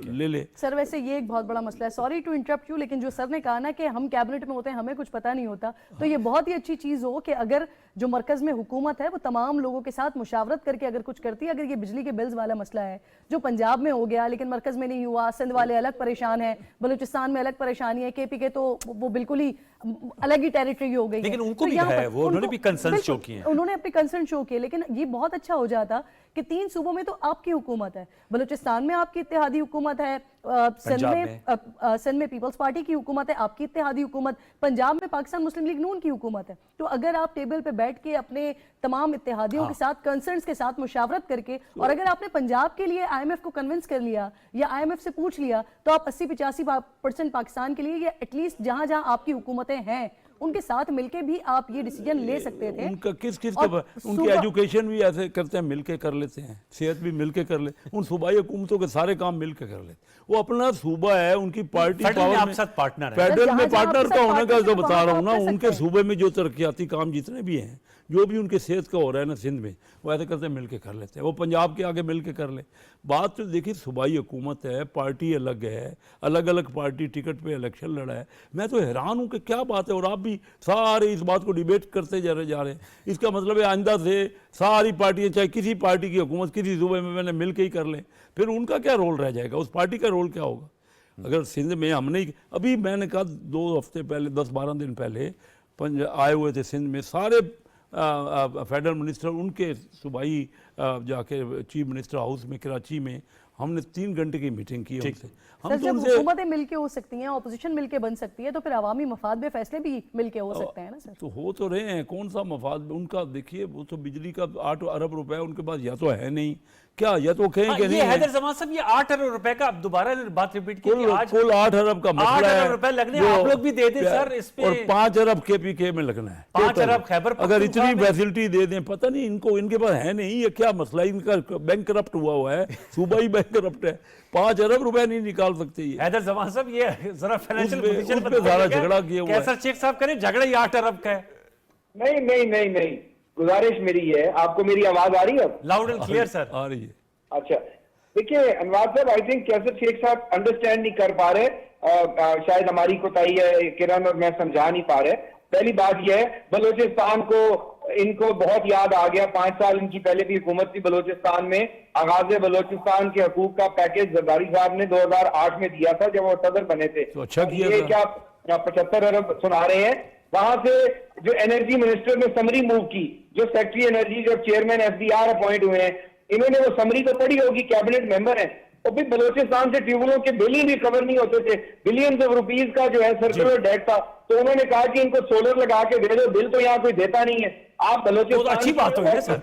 ले ले। सर वैसे ये एक बहुत बड़ा मसला है, सॉरी टू इंटरप्ट यू, लेकिन जो सर ने कहा ना कि हम कैबिनेट में होते हैं हमें कुछ पता नहीं होता, तो ये बहुत ही अच्छी चीज़ हो कि अगर जो मरकज़ में हुकूमत है वो तमाम लोगों के साथ मुशावरत करके अगर कुछ करती है। अगर ये बिजली के बिल्स वाला मसला है जो पंजाब में हो गया लेकिन मरकज़ में नहीं हुआ, सिंध वाले अलग परेशान है, बलूचिस्तान में अलग परेशानी है, KPK तो वो बिल्कुल ही अलग ही टेरिटरी हो गई, लेकिन उनको भी है, वो उन्होंने भी कंसर्न शो किए हैं, उन्होंने अपने कंसर्न शो किए। लेकिन ये बहुत अच्छा हो जाता कि 3 सूबों में तो आपकी हुकूमत है, बलूचिस्तान में आपकी इत्तेहादी हुकूमत है, सिंध में पीपल्स पार्टी की हुकूमत है, आपकी इत्तेहादी हुकूमत, पंजाब में पाकिस्तान मुस्लिम लीग नून की हुकूमत है। तो अगर आप टेबल पे बैठ के अपने तमाम इत्तेहादियों के साथ, कंसर्न्स के साथ मुशावरत करके, और अगर आपने पंजाब के लिए IMF को कन्विंस कर लिया या IMF से पूछ लिया, तो आप 80-85% पाकिस्तान के लिए, या एटलीस्ट जहां जहां आपकी हुकूमतें हैं उनके साथ मिलके भी आप ये डिसीजन ले सकते थे। उनका किस का उनकी एजुकेशन भी ऐसे करते हैं, मिलके कर लेते हैं, सेहत भी मिलके कर ले, उन सूबाई हुकूमतों के सारे काम मिलके कर लेते। वो अपना सूबा है, उनकी पार्टी पावर में पार्टनर है, फेडरल में पार्टनर का होने का जो बता रहा हूँ ना, उनके सूबे में जो तरक्याती काम जितने भी हैं, जो भी उनके सेहत का हो रहा है ना सिंध में, वो ऐसे करते मिल के कर लेते हैं। वो पंजाब के आगे मिल के कर ले। बात तो देखिए, सूबाई हुकूमत है, पार्टी अलग है, अलग अलग पार्टी टिकट पे इलेक्शन लड़ा है। मैं तो हैरान हूँ कि क्या बात है, और आप भी सारे इस बात को डिबेट करते जा रहे हैं। इसका मतलब है आइंदा से सारी पार्टियाँ, चाहे किसी पार्टी की हुकूमत किसी सूबे में मैंने मिल के ही कर लें, फिर उनका क्या रोल रह जाएगा, उस पार्टी का रोल क्या होगा? अगर सिंध में हमने, अभी मैंने कहा 2 हफ्ते पहले, 10-12 दिन पहले आए हुए थे सिंध में सारे फेडरल मिनिस्टर, उनके सूबाई जाके चीफ मिनिस्टर हाउस में कराची में हमने 3 घंटे की मीटिंग की उनसे। हम जब हुकूमतें मिलके हो सकती हैं, ऑपोजिशन मिलके बन सकती है, तो फिर अवामी मफाद में फैसले भी मिलके हो सकते हैं ना सर? तो हो तो रहे हैं, कौन सा मफाद उनका? देखिए, वो तो बिजली का 8 अरब रुपए उनके पास या तो है नहीं, क्या या तो कहें कि नहीं। हैदर जमान साहब, ये 8 अरब रुपए का, अब दोबारा बात रिपीट की, आज कुल 8 अरब का मसला है। 8 अरब रुपए लगने, आप लोग भी दे दें सर इस पे, और 5 अरब KPK में लगना है, 5 अरब खैबर अगर इतनी फैसिलिटी दे दें। पता नहीं इनको, इनके पास है नहीं, ये क्या मसला है इनका? बैंक करप्ट हुआ है, सूबाई बैंक करप्ट है, 5 अरब रुपए नहीं निकाल सकते ये। हैदर जमान साहब, ये जरा फाइनेंशियल पोजीशन पे सारा झगड़ा किया हुआ है। कैसर शेख साहब करें, झगड़ा ही 8 अरब का है। नहीं, गुजारिश मेरी है, आपको मेरी आवाज आ रही है? लाउड एंड क्लियर सर आ रही है। अच्छा, देखिए अनवार साहब, आई थिंक कैसर शेख साहब अंडरस्टैंड नहीं कर पा रहे, शायद हमारी कोताही है, किरण और मैं समझा नहीं पा रहे। पहली बात यह है, बलूचिस्तान को इनको बहुत याद आ गया, 5 साल इनकी पहले भी हुकूमत थी बलूचिस्तान में। आगाज बलूचिस्तान के हकूक का पैकेज जरदारी साहब ने 2008 में दिया था जब वो सदर बने थे। तो अच्छा किया ये था। क्या 75 अरब सुना रहे हैं? वहां से जो एनर्जी मिनिस्टर ने समरी मूव की, जो सेक्रेटरी एनर्जी, जो चेयरमैन SBR अपॉइंट हुए हैं, इन्होंने वो समरी तो पढ़ी होगी, कैबिनेट मेंबर है। और फिर बलूचिस्तान से ट्यूबवेलों के बिल ही भी कवर नहीं होते थे, बिलियंस ऑफ रुपीज का जो है सर्कुलर डेट था। तो उन्होंने कहा कि इनको सोलर लगा के दे दो, बिल तो यहाँ कोई देता नहीं है। आप बलूचिस्तान अच्छी बात हो गई सर,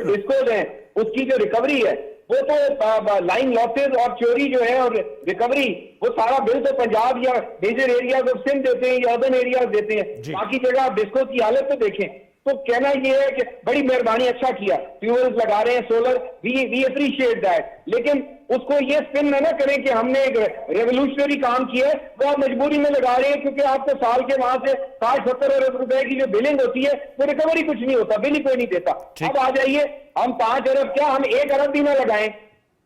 डिस्कोज है, उसकी जो रिकवरी है वो तो लाइन लॉसेज और चोरी जो है और रिकवरी, वो सारा बिल तो पंजाब या मेजर एरियाज ऑफ सिंध देते हैं या अर्बन एरियाज देते हैं। बाकी जगह आप डिस्को की हालत तो देखें। तो कहना ये है कि बड़ी मेहरबानी, अच्छा किया, फ्यूल्स लगा रहे हैं, सोलर, वी अप्रिशिएट दैट, लेकिन उसको ये स्पिन ना करें कि हमने एक रेवोल्यूशनरी काम किया है, वो आप मजबूरी में लगा रहे हैं क्योंकि आपको साल के वहां से 60-70 अरब रुपए की जो बिलिंग होती है वो रिकवरी कुछ नहीं होता, बिल ही कोई नहीं देता। अब आ जाइए, हम 5 अरब क्या, हम 1 अरब भी ना लगाएं।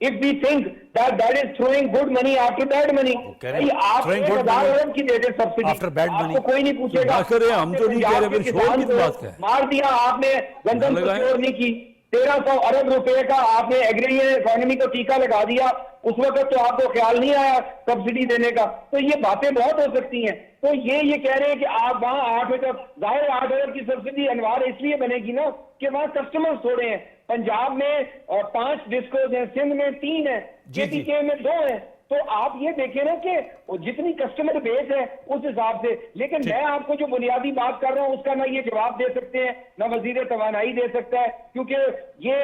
If we think that is throwing good money after bad money, आप Throwing good 1000 money अरब की देते सब्सिडी, after bad money। आपको कोई नहीं पूछेगा। बात करें, हम तो नहीं कह रहे, फिर शोर किस बात का है? मार दिया आपने, गंदम लगाएं। प्रोक्योर नहीं की, 1300 अरब रुपए का आपने एग्रीरियन इकोनॉमी को टीका लगा दिया। उस वक्त तो आपको ख्याल नहीं आया सब्सिडी देने का। तो ये बातें बहुत हो सकती हैं। तो ये कह रहे हैं कि आप वहां 8 अरब, जाहिर 8 अरब की सब्सिडी अनवार इसलिए बनेगी ना कि वहां कस्टमर्स थोड़े हैं। पंजाब में 5 डिस्कोज हैं, सिंध में 3 है, जेपीके में 2 है। तो आप ये देखें ना कि जितनी कस्टमर बेस है उस हिसाब से। लेकिन मैं आपको जो बुनियादी बात कर रहा हूं उसका ना ये जवाब दे सकते हैं, ना वजीर तवानाई दे सकता है, क्योंकि ये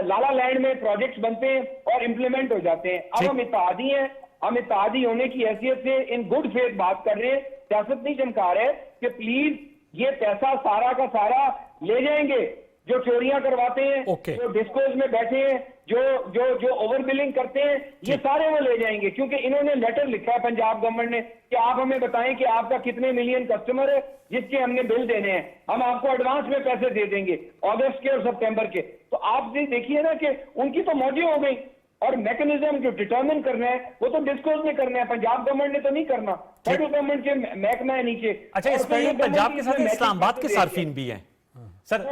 लाला लैंड में प्रोजेक्ट्स बनते हैं और इम्प्लीमेंट हो जाते हैं। अब हम इत्तेहादी हैं, हम इत्तेहादी होने की हैसियत से इन गुड फेथ बात कर रहे हैं, सियासत नहीं चमका रहे कि प्लीज ये पैसा सारा का सारा ले जाएंगे जो चोरियां करवाते हैं, जो डिस्कोज में बैठे हैं, जो ओवर बिलिंग करते हैं, ये सारे वो ले जाएंगे। क्योंकि इन्होंने लेटर लिखा है पंजाब गवर्नमेंट ने कि आप हमें बताएं कि आपका कितने मिलियन कस्टमर है जिसके हमने बिल देने हैं, हम आपको एडवांस में पैसे दे देंगे अगस्त के और सितंबर के। तो आप देखिए ना कि उनकी तो मौजें हो गई, और मैकेनिज्म जो डिटरमिन करना है वो तो डिस्कोज में करना है, पंजाब गवर्नमेंट ने तो नहीं करना, फेडरल गवर्नमेंट के महकमा है नीचे। अच्छा, इसमें ये पंजाब के साथ इस्लामाबाद के सार्फिन भी हैं सर।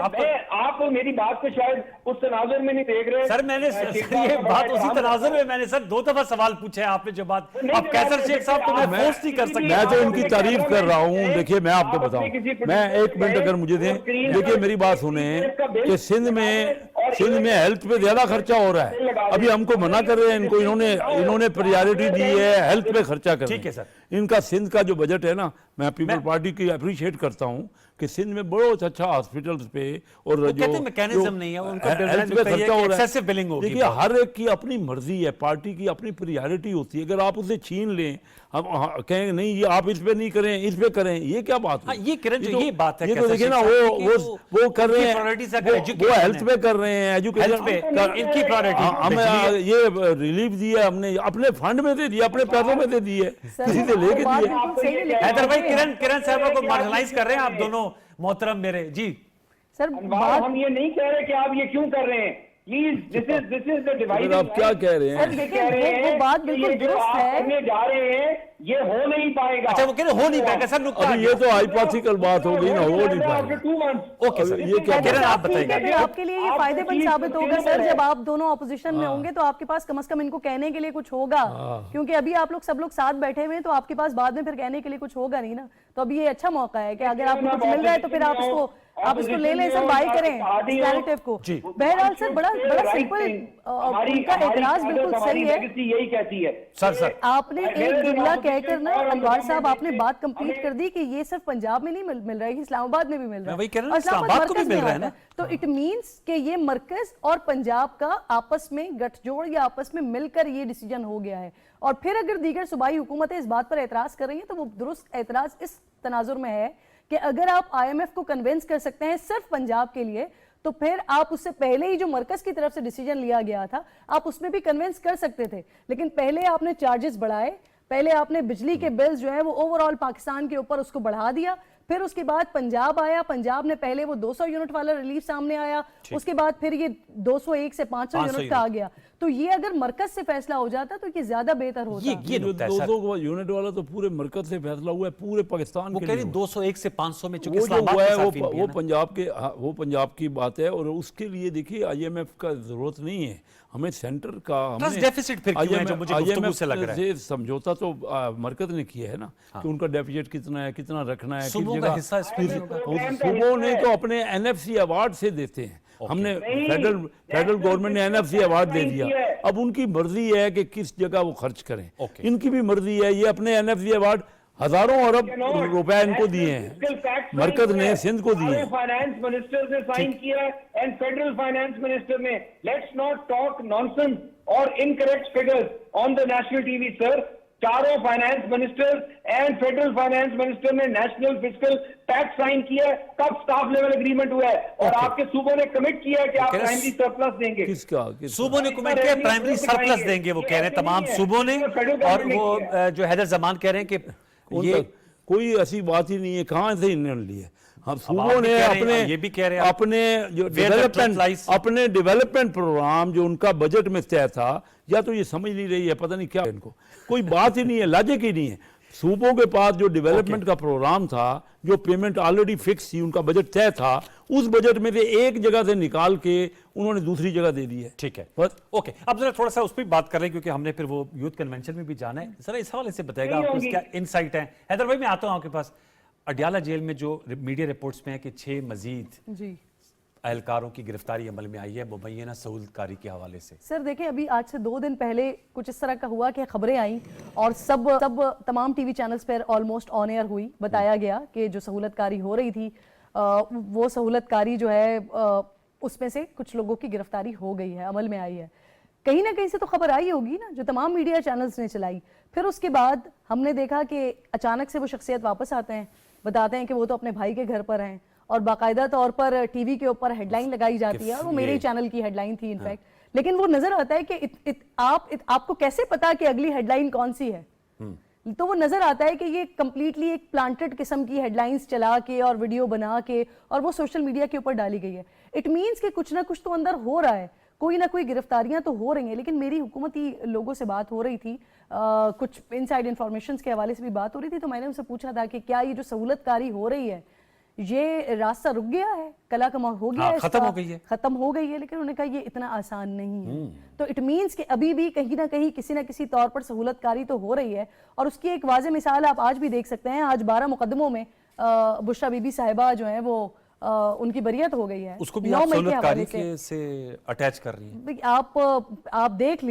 आप मेरी बात को शायद उस तनाजुर में नहीं देख रहे सर। मैंने ये बात उसी तनाजुर में मैंने सर 2 दफा सवाल पूछे हैं आपने जो बात, अब कैसर शेख साहब को मैं फोर्स नहीं कर सकता। मैं तो उनकी तारीफ कर रहा हूँ। देखिए मैं आपको बताऊं, मैं 1 मिनट अगर मुझे दें, देखिए मेरी बात सुने कि सिंध में हेल्थ पे ज्यादा खर्चा हो रहा है। अभी हमको मना कर रहे हैं, इनको इन्होंने प्रायोरिटी दी है हेल्थ पे खर्चा करने। ठीक है सर। इनका सिंध का जो बजट है ना, मैं पीपल पार्टी की अप्रिशिएट करता हूँ कि सिंध में बहुत अच्छा हॉस्पिटल्स पे और जो मैकेनिज्म नहीं है उनका, हेल्थ पे खर्चा हो रहा है। एक्सेसिव बिलिंग होगी। देखिए हर एक की अपनी मर्जी है, पार्टी की अपनी प्रायोरिटी होती है। अगर आप उसे छीन लें, हम कहेंगे नहीं ये आप इस पे नहीं करें, इस पे करें, ये क्या बात है? ये किरण जो ये बात है, ये तो देखिए ना वो कर रहे हैं, वो हेल्थ पे कर रहे हैं, एजुकेशन पे इनकी प्रायोरिटी। हम ये रिलीफ दिया हमने अपने फंड में दे दिया, अपने पैसों में दे दिए, किसी से लेके दिए। हैदर भाई किरण साहब को मार्जिनलाइज कर रहे हैं आप दोनों मोहतरम मेरे जी। सर हम ये नहीं कह रहे कि आप ये क्यों कर रहे हैं, please this is the divide. आप क्या कह रहे हैं? देखिए वो बात बिल्कुल दुरुस्त है, करने जा रहे हैं ये हो नहीं पाएगा। अच्छा, वो कह रहे हो नहीं पाएगा सर, नुक्ता अभी ये तो हाइपोथेटिकल बात हो गई ना, हो नहीं पाएगा। ओके सर, ये क्या किरण आप बताइए। फिर आपके लिए ये फायदेमंद साबित होगा सर, जब आप दोनों ऑपोजिशन में होंगे तो आपके पास कम से कम इनको कहने के लिए कुछ होगा, क्योंकि अभी आप लोग सब लोग साथ बैठे हुए हैं तो आपके पास बाद में फिर कहने के लिए कुछ होगा नहीं ना। तो अभी ये अच्छा मौका है कि अगर आपको कुछ मिल रहा है तो फिर आप इसको ले लें सर, बाय करें इस नैरेटिव को। बहरहाल सर बड़ा सिंपल, उनका एतराज बिल्कुल सही है, यही कहती है सर आपने एक जुमला कहकर ना अनवार साहब आपने बात कंप्लीट कर दी कि ये सिर्फ पंजाब में नहीं मिल रहा है, इस्लामाबाद में भी मिल रहा है, वही कह रहा हूं, इस्लामाबाद को भी मिल रहा है ना। तो इट मींस कि ये मरकज और पंजाब का आपस में गठजोड़ या आपस में मिलकर ये डिसीजन हो गया है। और फिर अगर दीगर सूबाई हुकूमतें इस बात पर एतराज कर रही हैं तो वो दुरुस्त एतराज इस तनाजुर में है कि अगर आप IMF को कन्विंस कर सकते हैं सिर्फ पंजाब के लिए, तो फिर आप उससे पहले ही जो मरकज की तरफ से डिसीजन लिया गया था आप उसमें भी कन्विंस कर सकते थे। लेकिन पहले आपने चार्जेस बढ़ाए, पहले आपने बिजली के बिल्स जो है वो ओवरऑल पाकिस्तान के ऊपर उसको बढ़ा दिया, फिर उसके बाद पंजाब आया, पंजाब ने पहले वो 200 यूनिट वाला रिलीफ सामने आया, उसके बाद फिर ये 201 से 500 यूनिट का आ गया। तो ये अगर मरकज से फैसला हो जाता तो ये ज्यादा बेहतर होता। ये 200 यूनिट वाला तो पूरे मरकज से फैसला हुआ है, पूरे पाकिस्तान के लिए। 201 से 500 में चूंकि वो पंजाब की बात है। और उसके लिए देखिए IMF का जरूरत नहीं है, हमें सेंटर का डेफिसिट फिर क्यों है जो मुझे गुफ्तगू से लग रहा है। समझौता तो मरकज ने किया है ना कि उनका डेफिसिट कितना है, कितना रखना है, सूबों का हिस्सा सूबों ने तो अपने NFC अवार्ड से देते हैं। हमने फेडरल गवर्नमेंट ने NFC अवार्ड दे दिया, अब उनकी मर्जी है कि किस जगह वो खर्च करें। इनकी भी मर्जी है, ये अपने NFC अवार्ड हजारों अरब रुपए इनको दिए हैं, मरकज ने सिंध को दिए हैं। फाइनेंस मिनिस्टर ने साइन किया एंड फेडरल फाइनेंस मिनिस्टर ने। लेट्स नॉट टॉक नॉनसेंस और incorrect figures on the national TV sir. चारों finance ministers and federal finance minister ने नेशनल फिस्कल पैक्ट साइन किया है। कब स्टाफ लेवल एग्रीमेंट हुआ है? और आपके सूबों ने कमिट किया है कि आप प्राइमरी सरप्लस देंगे। किसका सूबों ने कमेंट किया प्राइमरी सरप्लस देंगे, वो कह रहे हैं तमाम सूबों ने, और वो जो हैदर जमान कह रहे हैं कि ये कोई ऐसी बात ही नहीं है, कहां से इन्होंने लिए। हम आप सूबों भी ने कह रहे हैं, अपने ये भी कह रहे हैं, अपने जो Where the truth lies. अपने डेवलपमेंट प्रोग्राम जो उनका बजट में तय था, या तो ये समझ नहीं रही है, पता नहीं क्या है इनको, कोई बात ही नहीं है, लॉजिक ही नहीं है। सूबों के पास जो डेवलपमेंट का प्रोग्राम था, जो पेमेंट ऑलरेडी फिक्स थी, उनका बजट तय था, उस बजट में से एक जगह से निकाल के उन्होंने दूसरी जगह दे दी है। ठीक है, बस ओके। अब जरा थोड़ा सा उस पर बात कर रहे हैं, क्योंकि हमने फिर वो यूथ कन्वेंशन में भी जाना है। जरा इस हवाले से बताएगा आपको क्या इनसाइट है। हैदर भाई, मैं आता हूं आपके पास। अडयाला जेल में जो मीडिया रिपोर्ट्स में है कि 6 मजीद जी एहलकारों की गिरफ्तारी अमल में आई है मुबैना सहूलतकारी के हवाले से। सर देखिए, अभी आज से 2 दिन पहले कुछ इस तरह का हुआ कि खबरें आई और सब तमाम टीवी चैनल्स पर ऑलमोस्ट ऑन एयर हुई, बताया गया कि जो सहूलतकारी हो रही थी वो सहूलतकारी जो है उसमें से कुछ लोगों की गिरफ्तारी हो गई है, अमल में आई है। कहीं ना कहीं से तो खबर आई होगी ना, जो तमाम मीडिया चैनल्स ने चलाई। फिर उसके बाद हमने देखा कि अचानक से वो शख्सियत वापस आते हैं, बताते हैं कि वो तो अपने भाई के घर पर हैं, और बाकायदा तौर पर टीवी के ऊपर हेडलाइन लगाई जाती है, और वो मेरे ही चैनल की हेडलाइन थी इनफैक्ट। लेकिन वो नजर आता है कि आपको कैसे पता कि अगली हेडलाइन कौन सी है? तो वो नजर आता है कि ये कंप्लीटली एक प्लांटेड किस्म की हेडलाइंस चला के और वीडियो बना के और वो सोशल मीडिया के ऊपर डाली गई है। इट मीन्स कि कुछ ना कुछ तो अंदर हो रहा है, कोई ना कोई गिरफ्तारियां तो हो रही हैं। लेकिन मेरी हुकूमती लोगों से बात हो रही थी, कुछ इनसाइड इंफॉर्मेशन के हवाले से भी बात हो रही थी, तो मैंने उनसे पूछा था कि क्या ये जो सहूलतकारी हो रही है, ये रास्ता रुक गया है, कला कमा हो गया है, खत्म हो गई है, खत्म हो गई है। लेकिन उन्होंने कहा ये इतना आसान नहीं है। तो इट मीन्स कि अभी भी कहीं ना कहीं किसी ना किसी तौर पर सहूलतकारी तो हो रही है, और उसकी एक वाज़ेह मिसाल आप आज भी देख सकते हैं। आज 12 मुकदमों में बुशरा बीबी साहिबा जो है वो उनकी बरियत हो गई है। उसको भी आप सहूलतकारी से अटैच कर रही हैं। आप देख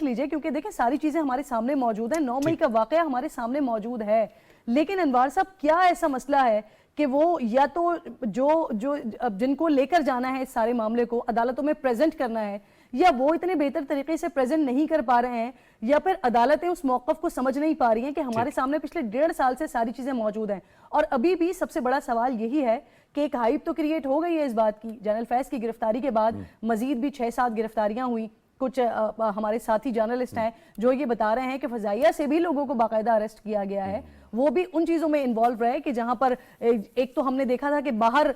लीजिए, क्योंकि देखें सारी चीजें हमारे सामने मौजूद है। 9 मई का वाकया हमारे सामने मौजूद है। लेकिन अनवार साहब, क्या ऐसा मसला है कि वो या तो जो जिनको लेकर जाना है इस सारे मामले को अदालतों में प्रेजेंट करना है, या वो इतने बेहतर तरीके से प्रेजेंट नहीं कर पा रहे हैं, या फिर अदालतें उस मौक़िफ़ को समझ नहीं पा रही हैं कि हमारे सामने पिछले 1.5 साल से सारी चीजें मौजूद हैं। और अभी भी सबसे बड़ा सवाल यही है कि एक हाइप तो क्रिएट हो गई है इस बात की। जनरल फैज की गिरफ्तारी के बाद मजीद भी 6-7 गिरफ्तारियां हुई। कुछ हमारे साथी जर्नलिस्ट हैं जो ये बता रहे हैं कि फजाइया से भी लोगों को बाकायदा अरेस्ट किया गया है, वो भी उन चीज़ों में इन्वॉल्व रहे कि जहां पर एक तो हमने देखा था कि बाहर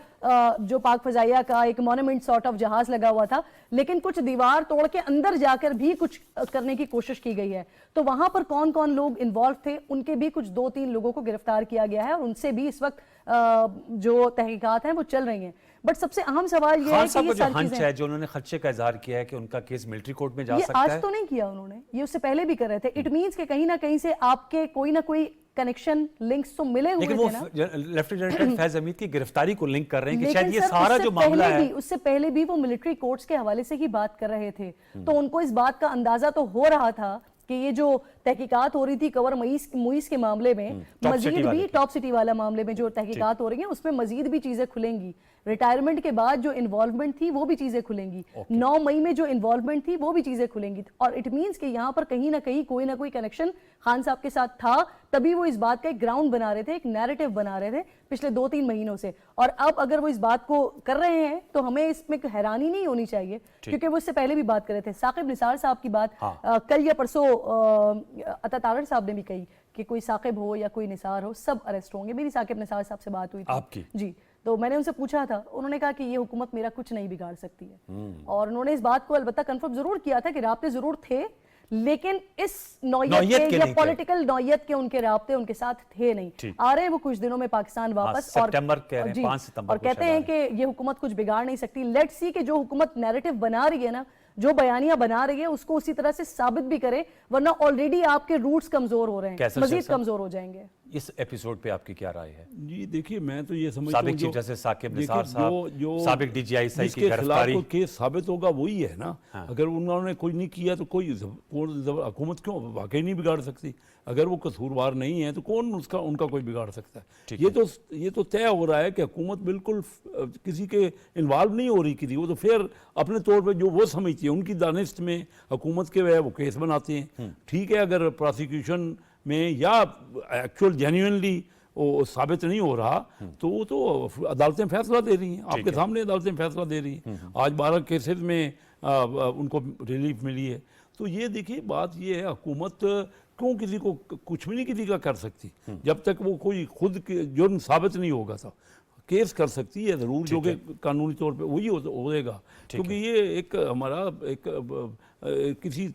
जो पाक फजाइया का एक मॉन्यूमेंट सॉर्ट ऑफ जहाज लगा हुआ था, लेकिन कुछ दीवार तोड़ के अंदर जाकर भी कुछ करने की कोशिश की गई है। तो वहां पर कौन कौन लोग इन्वॉल्व थे, उनके भी कुछ 2-3 लोगों को गिरफ्तार किया गया है, और उनसे भी इस वक्त जो तहकीकात हैं वो चल रही हैं। बट सबसे अहम सवाल ये है कि ये सारी चीजें है जो उन्होंने खदशे का इजहार किया है कि उनका केस मिलिट्री कोर्ट में जा ये सकता है। आज तो नहीं किया उन्होंने, ये उससे पहले भी कर रहे थे। इट मींस कि कहीं ना कहीं से आपके कोई ना कोई कनेक्शन लिंक्स तो मिले हुए लेकिन थे वो ना। लेफ्टिनेंट फैज हमीद की गिरफ्तारी को लिंक कर रहे हैं कि लेकिन शायद ये सर, सारा जो मामला है, उससे पहले भी वो मिलिट्री कोर्ट्स के हवाले से ही बात कर रहे थे। तो उनको इस बात का अंदाजा तो हो रहा था कि ये जो तहकीकात हो रही थी कवर मुइस के मामले में, मजीद भी टॉप सिटी वाला मामले में जो तहकीकात हो रही है उसमें मजीद भी चीजें खुलेंगी। रिटायरमेंट के बाद जो इन्वॉल्वमेंट थी वो भी चीजें खुलेंगी। 9 मई में जो इन्वॉल्वमेंट थी वो भी चीजें खुलेंगी। और इट मींस कि यहाँ पर कहीं ना कहीं कोई ना कोई कनेक्शन खान साहब के साथ था, तभी वो इस बात का एक ग्राउंड बना रहे थे, एक नैरेटिव बना रहे थे पिछले 2-3 महीनों से। और अब अगर वो इस बात को कर रहे हैं तो हमें इसमें हैरानी नहीं होनी चाहिए, क्योंकि वो इससे पहले भी बात कर रहे थे। साकिब निसार साहब की बात कल या परसों अता तारड़ साहब ने भी कही कि कोई साकिब हो या कोई निसार हो, सब अरेस्ट होंगे। मेरी साकिब निसार साहब से बात हुई थी आपकी जी, तो मैंने उनसे पूछा था, उन्होंने कहा कि ये हुकूमत मेरा कुछ नहीं बिगाड़ सकती है। और उन्होंने इस बात को अलबत्ता कंफर्म जरूर किया था कि राब्ते जरूर थे, लेकिन इस नौयत के या पॉलिटिकल नौयत के उनके राब्ते उनके साथ थे नहीं। आ रहे हैं वो कुछ दिनों में पाकिस्तान वापस, और 5 सितंबर और कहते हैं कि ये हुकूमत कुछ बिगाड़ नहीं सकती। लेट्स सी कि जो हुकूमत नैरेटिव बना रही है ना, जो बयानियां बना रही है, उसको उसी तरह से साबित भी करे, वरना ऑलरेडी आपके रूट्स कमजोर हो रहे हैं, मजीद कमजोर हो जाएंगे। इस एपिसोड पे आपकी क्या राय है? जी देखिए, मैं तो ये समझता हूँ साबिक चीफ जस्टिस साकिब निसार साहब, साबिक DGI की गिरफ्तारी, केस साबित होगा वही है ना। अगर उन्होंने कोई नहीं किया तो कोई हुकूमत क्यों वाकई नहीं बिगाड़ सकती? अगर वो कसूरवार नहीं है तो कौन उनका कोई बिगाड़ सकता है? ये तो तय हो रहा है कि हुकूमत बिल्कुल किसी के इन्वॉल्व नहीं हो रही किसी, वो तो फिर अपने तौर पे जो वो समझती है उनकी दानिश में हुकूमत के वह वो केस बनाते हैं। ठीक है, अगर प्रोसिक्यूशन में या एक्चुअल जेन्युइनली वो साबित नहीं हो रहा तो वो तो अदालतें फैसला दे रही हैं, आपके सामने अदालतें फैसला दे रही हैं। आज 12 केसेस में उनको रिलीफ मिली है। तो ये देखिए, बात ये है, हुकूमत क्यों किसी को कुछ भी नहीं किसी का कर सकती जब तक वो कोई खुद जुर्म साबित नहीं होगा। था केस कर सकती है ज़रूर, जो कि कानूनी तौर पे वही होएगा, क्योंकि ये एक हमारा एक किसी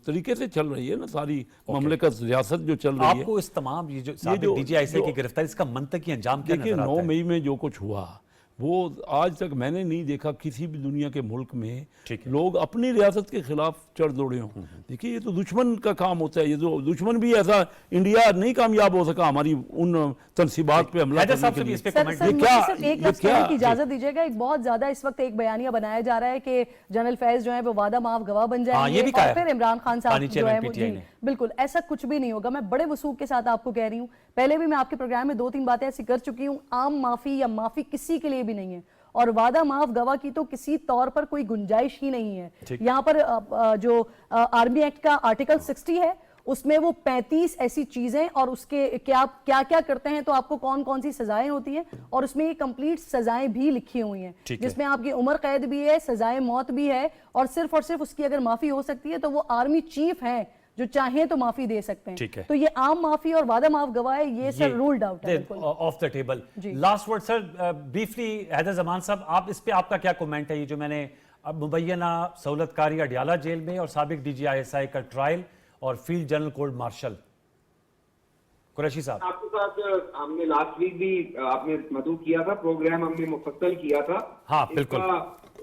तरीके से चल रही है ना सारी ममलिकत, रियासत जो चल रही है। आपको इस तमाम ये जो DGI की गिरफ्तारी, इसका मंतकी अंजाम क्या नजर आता है? 9 मई में जो कुछ हुआ वो आज तक मैंने नहीं देखा किसी भी दुनिया के मुल्क में लोग अपनी रियासत के खिलाफ चढ़ दौड़े हों। देखिए, ये तो दुश्मन का काम होता है। ये तो दुश्मन भी ऐसा इंडिया नहीं कामयाब हो सका हमारी उन तनसीबात पे हमला करने के लिए। एक लफ्ज़ कहने की इजाजत दीजिएगा। एक बहुत ज्यादा इस वक्त एक बयानिया बनाया जा रहा है कि जनरल फैज जो है वो वादा माफ गवाह बन जाएंगे और फिर इमरान खान साहब जो है वो, जी बिल्कुल ऐसा कुछ भी नहीं होगा। मैं बड़े वसूख के साथ आपको कह रही हूँ, पहले भी मैं आपके प्रोग्राम में 2-3 बातें ऐसी कर चुकी हूँ। आम माफी या माफी किसी के लिए भी नहीं है, और वादा माफ गवाह की तो किसी तौर पर कोई गुंजाइश ही नहीं है। यहाँ पर जो आर्मी एक्ट का आर्टिकल 60 है उसमें वो 35 ऐसी चीजें और उसके क्या क्या करते हैं तो आपको कौन कौन सी सजाएं होती हैं, और उसमें ये कंप्लीट सजाएं भी लिखी हुई हैं जिसमें आपकी उम्र कैद भी है, सजाए मौत भी है, और सिर्फ उसकी अगर माफी हो सकती है तो वो आर्मी चीफ हैं जो चाहे तो माफी दे सकते हैं। तो ये आम माफी और वादा माफ गवाह है, ये सर रूल्ड आउट है, off the table. Last word sir, briefly Haider Zaman sahab, आप इस पे आपका क्या कमेंट है? ये जो मैंने अब मुबैना सहूलतकारी अडियाला जेल में और साबिक DGI का ट्रायल और field general court martial, Qureshi sahab आपके साथ हमने लास्ट वीक भी आपने मधु किया था प्रोग्राम, हमने मुफस्सल किया था। हाँ बिल्कुल,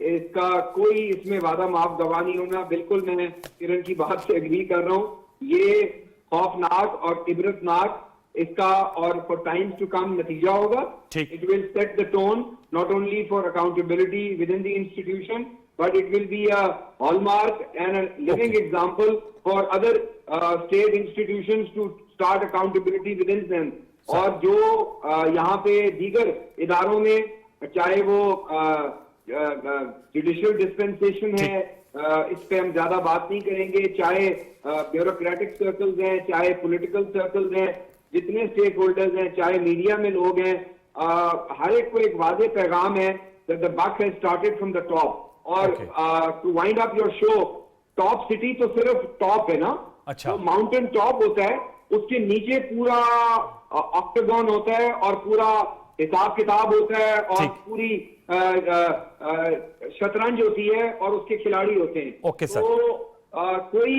इसका कोई इसमें वादा माफ गवाह नहीं होना। बिल्कुल मैं किरण की बात से एग्री कर रहा हूँ। ये खौफनाक और इबरतनाक इसका और फॉर टाइम्स टू कम नतीजा होगा। It will set the tone not only for accountability with in the institution, but it will be a hallmark and a living example for other state institutions to start accountability within them. और जो यहाँ पे दीगर इदारों में, चाहे वो judicial dispensation है, इस पे हम ज्यादा बात नहीं करेंगे, चाहे ब्यूरोक्रेटिक सर्कल्स हैं, चाहे पॉलिटिकल सर्कल्स हैं, जितने स्टेक होल्डर्स हैं, चाहे मीडिया में लोग हैं, हर एक को एक वादे पैगाम है that the buck has started from the top. और to wind up your show, top city तो सिर्फ टॉप है ना, अच्छा, तो माउंटेन टॉप होता है, उसके नीचे पूरा ऑक्टागन होता है और पूरा हिसाब किताब होता है और पूरी शतरंज होती है और उसके खिलाड़ी होते हैं। Okay sir. तो कोई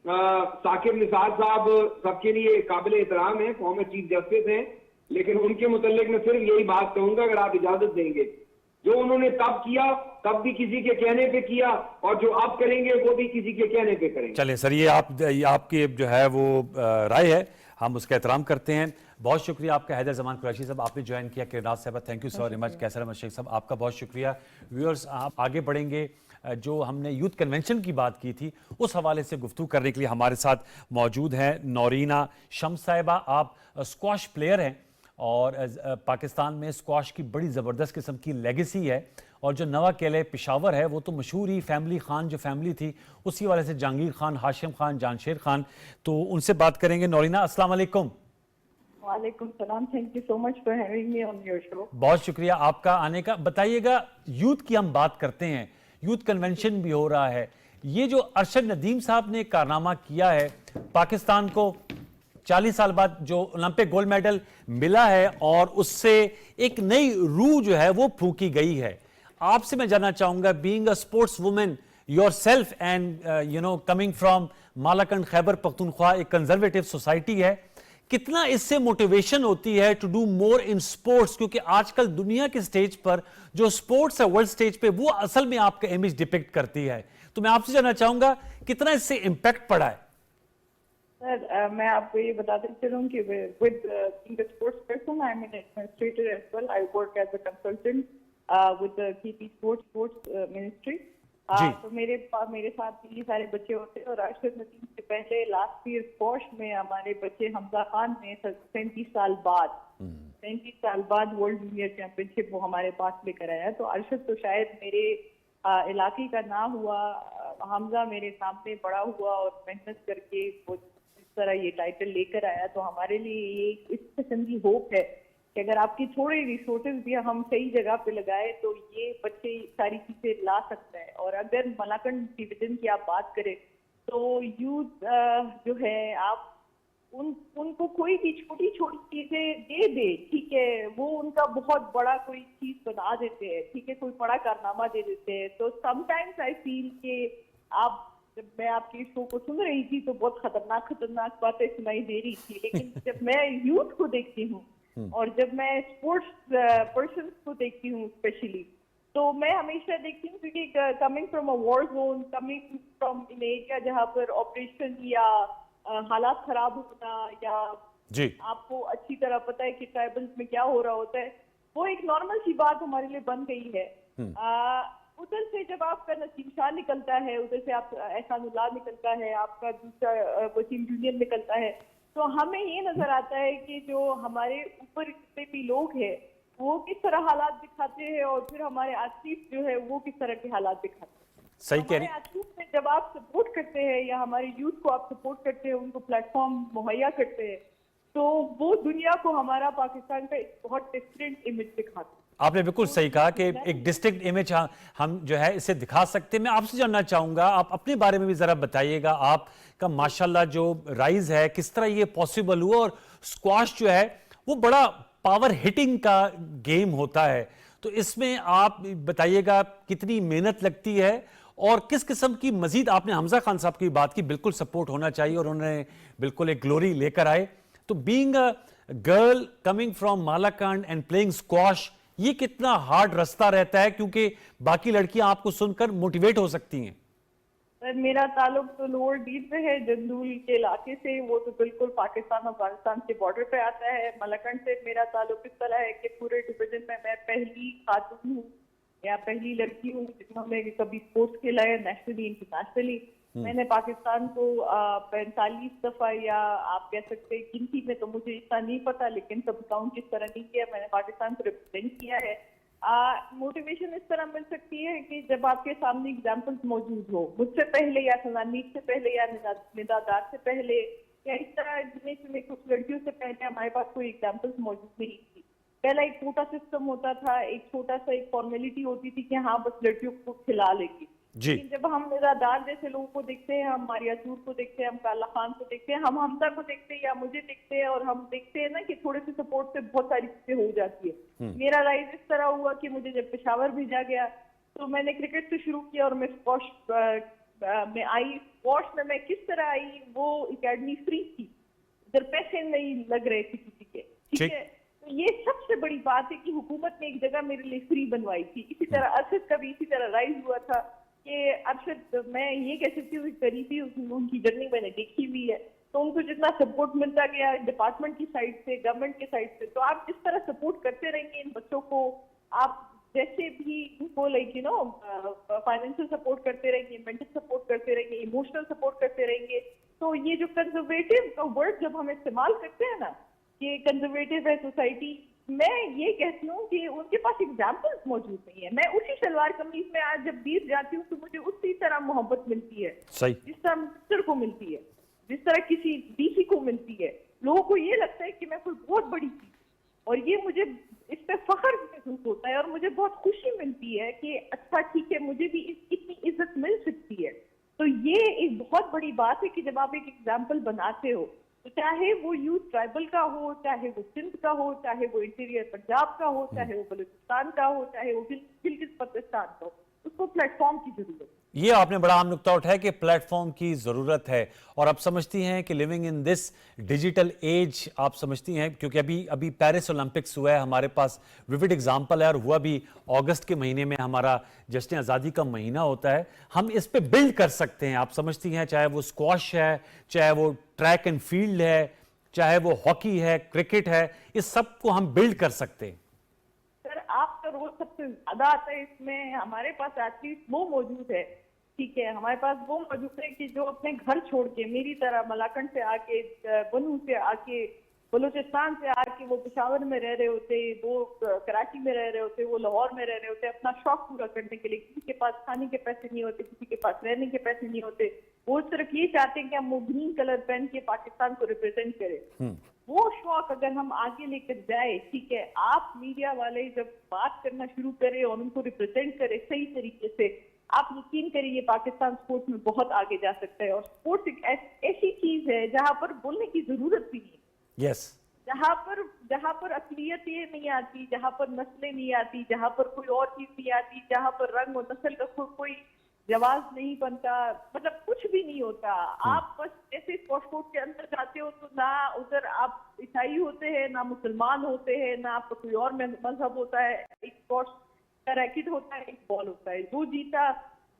साकिब निसार साहब सबके लिए काबिल एहतराम है, फॉर्मर चीफ जस्टिस हैं, लेकिन उनके मुतल्लिक मैं सिर्फ यही बात कहूंगा, अगर आप इजाजत देंगे, जो उन्होंने तब किया तब भी किसी के कहने पे किया, और जो आप करेंगे वो भी किसी के कहने पे करेंगे। चलिए सर, ये आपकी जो है वो राय है, हम उसका एहतराम करते हैं। बहुत शुक्रिया आपका हैदर जमान कुरैशी साहब, आपने ज्वाइन किया। किरनाज साहब, thank you so very much. Qaiser Ahmed Sheikh साहब, आपका बहुत शुक्रिया। व्यूअर्स, आप आगे बढ़ेंगे। जो हमने यूथ कन्वेंशन की बात की थी उस हवाले से गुफ्तगू करने के लिए हमारे साथ मौजूद हैं नौरीना शम्स साहिबा। आप स्क्वाश प्लेयर हैं और पाकिस्तान में स्क्वाश की बड़ी ज़बरदस्त किस्म की लेगेसी है, और जो नवा किले पेशावर है वो तो मशहूर ही फैमिली खान जो फैमिली थी उसी वाले से, जहांगीर खान, हाशिम खान, जानशेर खान। तो उनसे बात करेंगे। नौरीना, अस्सलाम वालेकुम। वालेकुम सलाम, thank you so much for having me on your show. बहुत शुक्रिया आपका आने का। बताइएगा, यूथ की हम बात करते हैं, यूथ कन्वेंशन भी हो रहा है, ये जो अरशद नदीम साहब ने कारनामा किया है, पाकिस्तान को 40 साल बाद जो ओलंपिक गोल्ड मेडल मिला है और उससे एक नई रूह जो है वो फूकी गई है। आपसे मैं जानना चाहूंगा, being a sports women yourself and you know coming from Malakand Khyber Pakhtunkhwa, एक कंजर्वेटिव सोसाइटी है, कितना इससे मोटिवेशन होती है to do more in sports? क्योंकि आजकल दुनिया के स्टेज पर जो स्पोर्ट्स है वर्ल्ड स्टेज पे, वो असल में आपका इमेज डिपिक्ट करती है। तो मैं आपसे जानना चाहूंगा, कितना इससे इंपैक्ट पड़ा है? सर मैं आपको ये बताते चलूँ कि with being a sports person I am an administrator as well I work as a consultant with the KP sports ministry जी। तो मेरे साथ भी ये सारे बच्चे होते हैं और अरशद नसीम से पहले लास्ट ईयर स्क्वॉश में हमारे बच्चे हमजा खान ने 35 साल बाद वर्ल्ड जूनियर चैंपियनशिप वो हमारे पास लेकर आया। तो अरशद तो शायद मेरे इलाके का ना हुआ, हमजा मेरे सामने बड़ा हुआ और मेहनत करके वो इस तरह ये टाइटल लेकर आया। तो हमारे लिए ये इस किस्म की होप है कि अगर आपकी थोड़े रिसोर्सेज भी हम सही जगह पे लगाए तो ये बच्चे सारी चीजें ला सकते हैं। और अगर मलाकंड डिवीजन की आप बात करें तो यूथ जो है आप उनको कोई भी छोटी छोटी चीजें दे दे, ठीक है, वो उनका बहुत बड़ा कोई चीज बना देते हैं, ठीक है, कोई बड़ा कारनामा दे देते हैं। तो समटाइम्स आई फील कि जब मैं आपके शो को सुन रही थी तो बहुत खतरनाक बातें सुनाई दे रही थी, लेकिन जब मैं यूथ को देखती हूँ और जब मैं स्पोर्ट्स पर्सन को देखती हूँ स्पेशली, तो मैं हमेशा देखती हूँ क्योंकि coming from a war zone, coming from in area जहाँ पर ऑपरेशन या हालात खराब होना या जी। आपको अच्छी तरह पता है कि ट्राइबल्स में क्या हो रहा होता है, वो एक नॉर्मल सी बात हमारे लिए बन गई है। उधर से जब आपका नसीम शाह निकलता है, उधर से आप एहसानुल्लाह निकलता है, आपका दूसरा वसीम जूनियर निकलता है, तो हमें ये नजर आता है कि जो हमारे ऊपर जितने भी लोग हैं वो किस तरह हालात दिखाते हैं और फिर हमारे एथलीट जो है वो किस तरह के हालात दिखाते हैं। सही कह रही। हमारे एथलीट में जब आप सपोर्ट करते हैं या हमारे यूथ को आप सपोर्ट करते हैं, उनको प्लेटफॉर्म मुहैया करते हैं, तो वो दुनिया को हमारा पाकिस्तान का एक बहुत डिफरेंट इमेज दिखाता है। आपने बिल्कुल सही कहा कि एक डिस्ट्रिक्ट इमेज हम जो है इसे दिखा सकते हैं। मैं आपसे जानना चाहूंगा, आप अपने बारे में भी जरा बताइएगा, आपका माशाल्लाह जो राइज है किस तरह ये पॉसिबल हुआ। और स्क्वाश जो है वो बड़ा पावर हिटिंग का गेम होता है, तो इसमें आप बताइएगा कितनी मेहनत लगती है और किस किस्म की मजीद। आपने हमजा खान साहब की बात की, बिल्कुल सपोर्ट होना चाहिए और उन्होंने बिल्कुल एक ग्लोरी लेकर आए। तो being a girl coming from Malakand and playing squash, ये कितना हार्ड रास्ता रहता है, क्योंकि बाकी लड़कियां आपको सुनकर मोटिवेट हो सकती हैं। सर मेरा ताल्लुक तो लोअर डील से है, जंदूल के इलाके से, वो तो बिल्कुल पाकिस्तान अफगानिस्तान के बॉर्डर पे आता है। मलाकंड से मेरा ताल्लुक इस तरह है कि पूरे डिवीजन में मैं पहली खातून हूँ या पहली लड़की हूँ जिन्होंने कभी स्पोर्ट्स खेला है नेशनली इंटरनेशनली। मैंने पाकिस्तान को 45 दफा, या आप कह सकते हैं गिनती में तो मुझे इतना नहीं पता, लेकिन सब काउंट इस तरह नहीं किया, मैंने पाकिस्तान को रिप्रेजेंट किया है। मोटिवेशन इस तरह मिल सकती है कि जब आपके सामने एग्जाम्पल्स मौजूद हो, मुझसे पहले या सनानीत से पहले या निदादार से पहले या इस तरह जिन्हें कुछ लड़कियों से पहले हमारे पास कोई एग्जाम्पल्स मौजूद नहीं थी। पहला एक छोटा सिस्टम होता था, एक छोटा सा एक फॉर्मेलिटी होती थी कि हाँ बस लड़कियों को खिला लेगी। लेकिन जब हम निदादार जैसे लोगों को देखते हैं, हम मारिया सूर को देखते हैं, हम काला खान को देखते हैं, हम हमजा को देखते हैं या मुझे देखते हैं, और हम देखते हैं ना कि थोड़े से सपोर्ट से बहुत सारी चीजें हो जाती है। मेरा राइज इस तरह हुआ कि मुझे जब पेशावर भेजा गया तो मैंने क्रिकेट से शुरू किया और मैं स्क्वॉश में आई। स्क्वॉश में मैं किस तरह आई, वो एकेडमी फ्री थी, इधर पैसे नहीं लग रहे थे किसी के, ठीक है। तो ये सबसे बड़ी बात है कि हुकूमत ने एक जगह मेरे लिए फ्री बनवाई थी। इसी तरह अरशद का भी इसी तरह राइज हुआ था कि अरशद, मैं ये कह सकती हूँ करीबी उनकी जर्नी मैंने देखी हुई है, तो उनको जितना सपोर्ट मिलता गया डिपार्टमेंट की साइड से, गवर्नमेंट की साइड से, तो आप जिस तरह सपोर्ट करते रहेंगे इन बच्चों को, आप जैसे भी उनको like you know financial support करते रहेंगे, मेंटल सपोर्ट करते रहेंगे, इमोशनल सपोर्ट करते रहेंगे, तो ये जो कंजर्वेटिव का वर्ड जब हम इस्तेमाल करते हैं ना कि कंजर्वेटिव है सोसाइटी, मैं ये कहती हूँ कि उनके पास एग्जाम्पल्स मौजूद नहीं है। मैं उसी सलवार कमीज में आज जब बीत जाती हूँ तो मुझे उसी तरह मोहब्बत मिलती है, जिस तरह मिनिस्टर को मिलती है, जिस तरह किसी डीसी को मिलती है। लोगों को ये लगता है कि मैं कोई बहुत बड़ी चीज, और ये मुझे इस पे फख्र महसूस होता है और मुझे बहुत खुशी मिलती है कि अच्छा ठीक है, मुझे भी इतनी इज्जत मिल सकती है। तो ये एक बहुत बड़ी बात है कि जब आप एक एग्जाम्पल बनाते हो, तो चाहे वो यूथ ट्राइबल का हो, चाहे वो सिंध का हो, चाहे वो इंटीरियर पंजाब का हो, चाहे वो बलूचिस्तान का हो, चाहे वो गिलगित बल्तिस्तान का हो, उस उसको प्लेटफॉर्म की जरूरत है। ये आपने बड़ा अहम नुक्ता उठाया कि प्लेटफॉर्म की जरूरत है। और आप समझती हैं कि living in this digital age, आप समझती हैं क्योंकि अभी अभी पेरिस ओलंपिक्स हुआ है, हमारे पास विविड एग्जांपल है, और हुआ भी अगस्त के महीने में, हमारा जश्न आज़ादी का महीना होता है। हम इस पे बिल्ड कर सकते हैं, आप समझती हैं, चाहे वो स्क्वॉश है, चाहे वो ट्रैक एंड फील्ड है, चाहे वो हॉकी है, क्रिकेट है, इस सब को हम बिल्ड कर सकते हैं। सर आपका रोल सबसे ज्यादा आता है इसमें। हमारे पास एटलीस्ट वो मौजूद है, ठीक है, हमारे पास वो मौजूद है कि जो अपने घर छोड़ के मेरी तरह मलाकंड से आके, बनू से आके, बलूचिस्तान से आके वो पेशावर में रह रहे होते, वो कराची में रह रहे होते, वो लाहौर में रह रहे होते, अपना शौक पूरा करने के लिए। किसी के पास खाने के पैसे नहीं होते, किसी के पास रहने के पैसे नहीं होते, वो सिर्फ ये चाहते हैं कि हम वो ग्रीन कलर पहन के पाकिस्तान को रिप्रेजेंट करें। वो शौक अगर हम आगे लेकर जाए, ठीक है, आप मीडिया वाले जब बात करना शुरू करें और उनको रिप्रेजेंट करें सही तरीके से, आप यकीन करिए पाकिस्तान स्पोर्ट्स में बहुत आगे जा सकता है। और स्पोर्ट्स एक ऐसी चीज है जहां पर बोलने की जरूरत भी नहीं, यस, जहां पर अकलियत ये नहीं आती, जहां पर नस्लें नहीं आती, जहां पर कोई और चीज नहीं आती, जहां पर रंग और नस्ल का कोई जवाब नहीं बनता, मतलब कुछ भी नहीं होता। आप बस ऐसे स्पोर्ट कोर्ट के अंदर जाते हो तो ना उधर आप ईसाई होते हैं, ना मुसलमान होते हैं, ना आपका कोई और मजहब होता है। एक स्पोर्ट्स का रैकेट होता है, एक बॉल होता है, जो जीता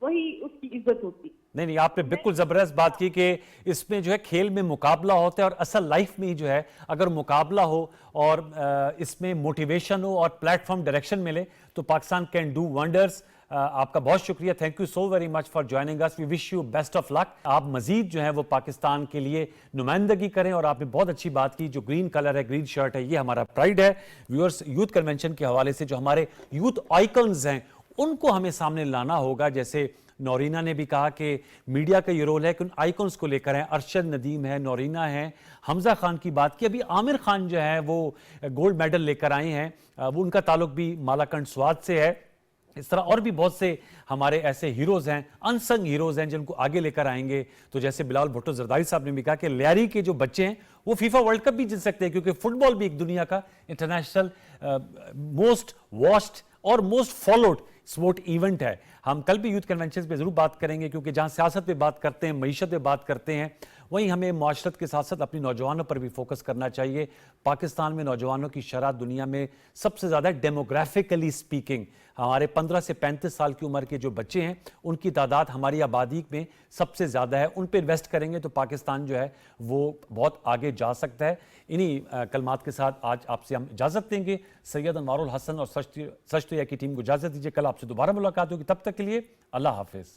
वही उसकी इज्जत होती। नहीं नहीं, आपने बिल्कुल जबरदस्त बात की कि इसमें जो है खेल में मुकाबला होता है, और असल लाइफ में ही जो है अगर मुकाबला हो और इसमें मोटिवेशन हो और प्लेटफॉर्म डायरेक्शन मिले तो पाकिस्तान कैन डू वंडर्स। आपका बहुत शुक्रिया, thank you so very much for joining us, we wish you best of luck. आप मजीद जो है वो पाकिस्तान के लिए नुमाइंदगी करें, और आपने बहुत अच्छी बात की, जो ग्रीन कलर है, ग्रीन शर्ट है, ये हमारा प्राइड है। व्यूअर्स, यूथ कन्वेंशन के हवाले से जो हमारे यूथ आइकन्स हैं उनको हमें सामने लाना होगा। जैसे नौरीना ने भी कहा कि मीडिया का ये रोल है कि उन आइकॉन्स को लेकर है, अरशद नदीम है, नौरीना है, हमजा खान की बात की, अभी आमिर खान जो है वो गोल्ड मेडल लेकर आए हैं, वो उनका ताल्लुक भी मालाकंड स्वाद से है। इस तरह और भी बहुत से हमारे ऐसे हीरोज़ हैं, अनसंग हीरोज़ हैं, जिनको आगे लेकर आएंगे। तो जैसे बिलावल भुट्टो जरदारी साहब ने भी कहा कि लियारी के जो बच्चे हैं वो फीफा वर्ल्ड कप भी जीत सकते हैं, क्योंकि फुटबॉल भी एक दुनिया का इंटरनेशनल मोस्ट वॉच्ड और मोस्ट फॉलोड स्पोर्ट इवेंट है। हम कल भी यूथ कन्वेंशन पे जरूर बात करेंगे, क्योंकि जहां सियासत पे बात करते हैं, मईशत पे बात करते हैं, वहीं हमें माशरत के साथ साथ अपनी नौजवानों पर भी फोकस करना चाहिए। पाकिस्तान में नौजवानों की शरह दुनिया में सबसे ज़्यादा, डेमोग्राफिकली स्पीकिंग, हमारे 15 से 35 साल की उम्र के जो बच्चे हैं उनकी तादाद हमारी आबादी में सबसे ज़्यादा है। उन पर इन्वेस्ट करेंगे तो पाकिस्तान जो है वो बहुत आगे जा सकता है। इन्हीं कलमात के साथ आज आपसे हम इजाज़त देंगे। सैयद अनवारुल हसन और सच तो या की टीम को इजाज़त दीजिए। कल आपसे दोबारा मुलाकात होगी, तब तक के लिए अल्लाह हाफिज़।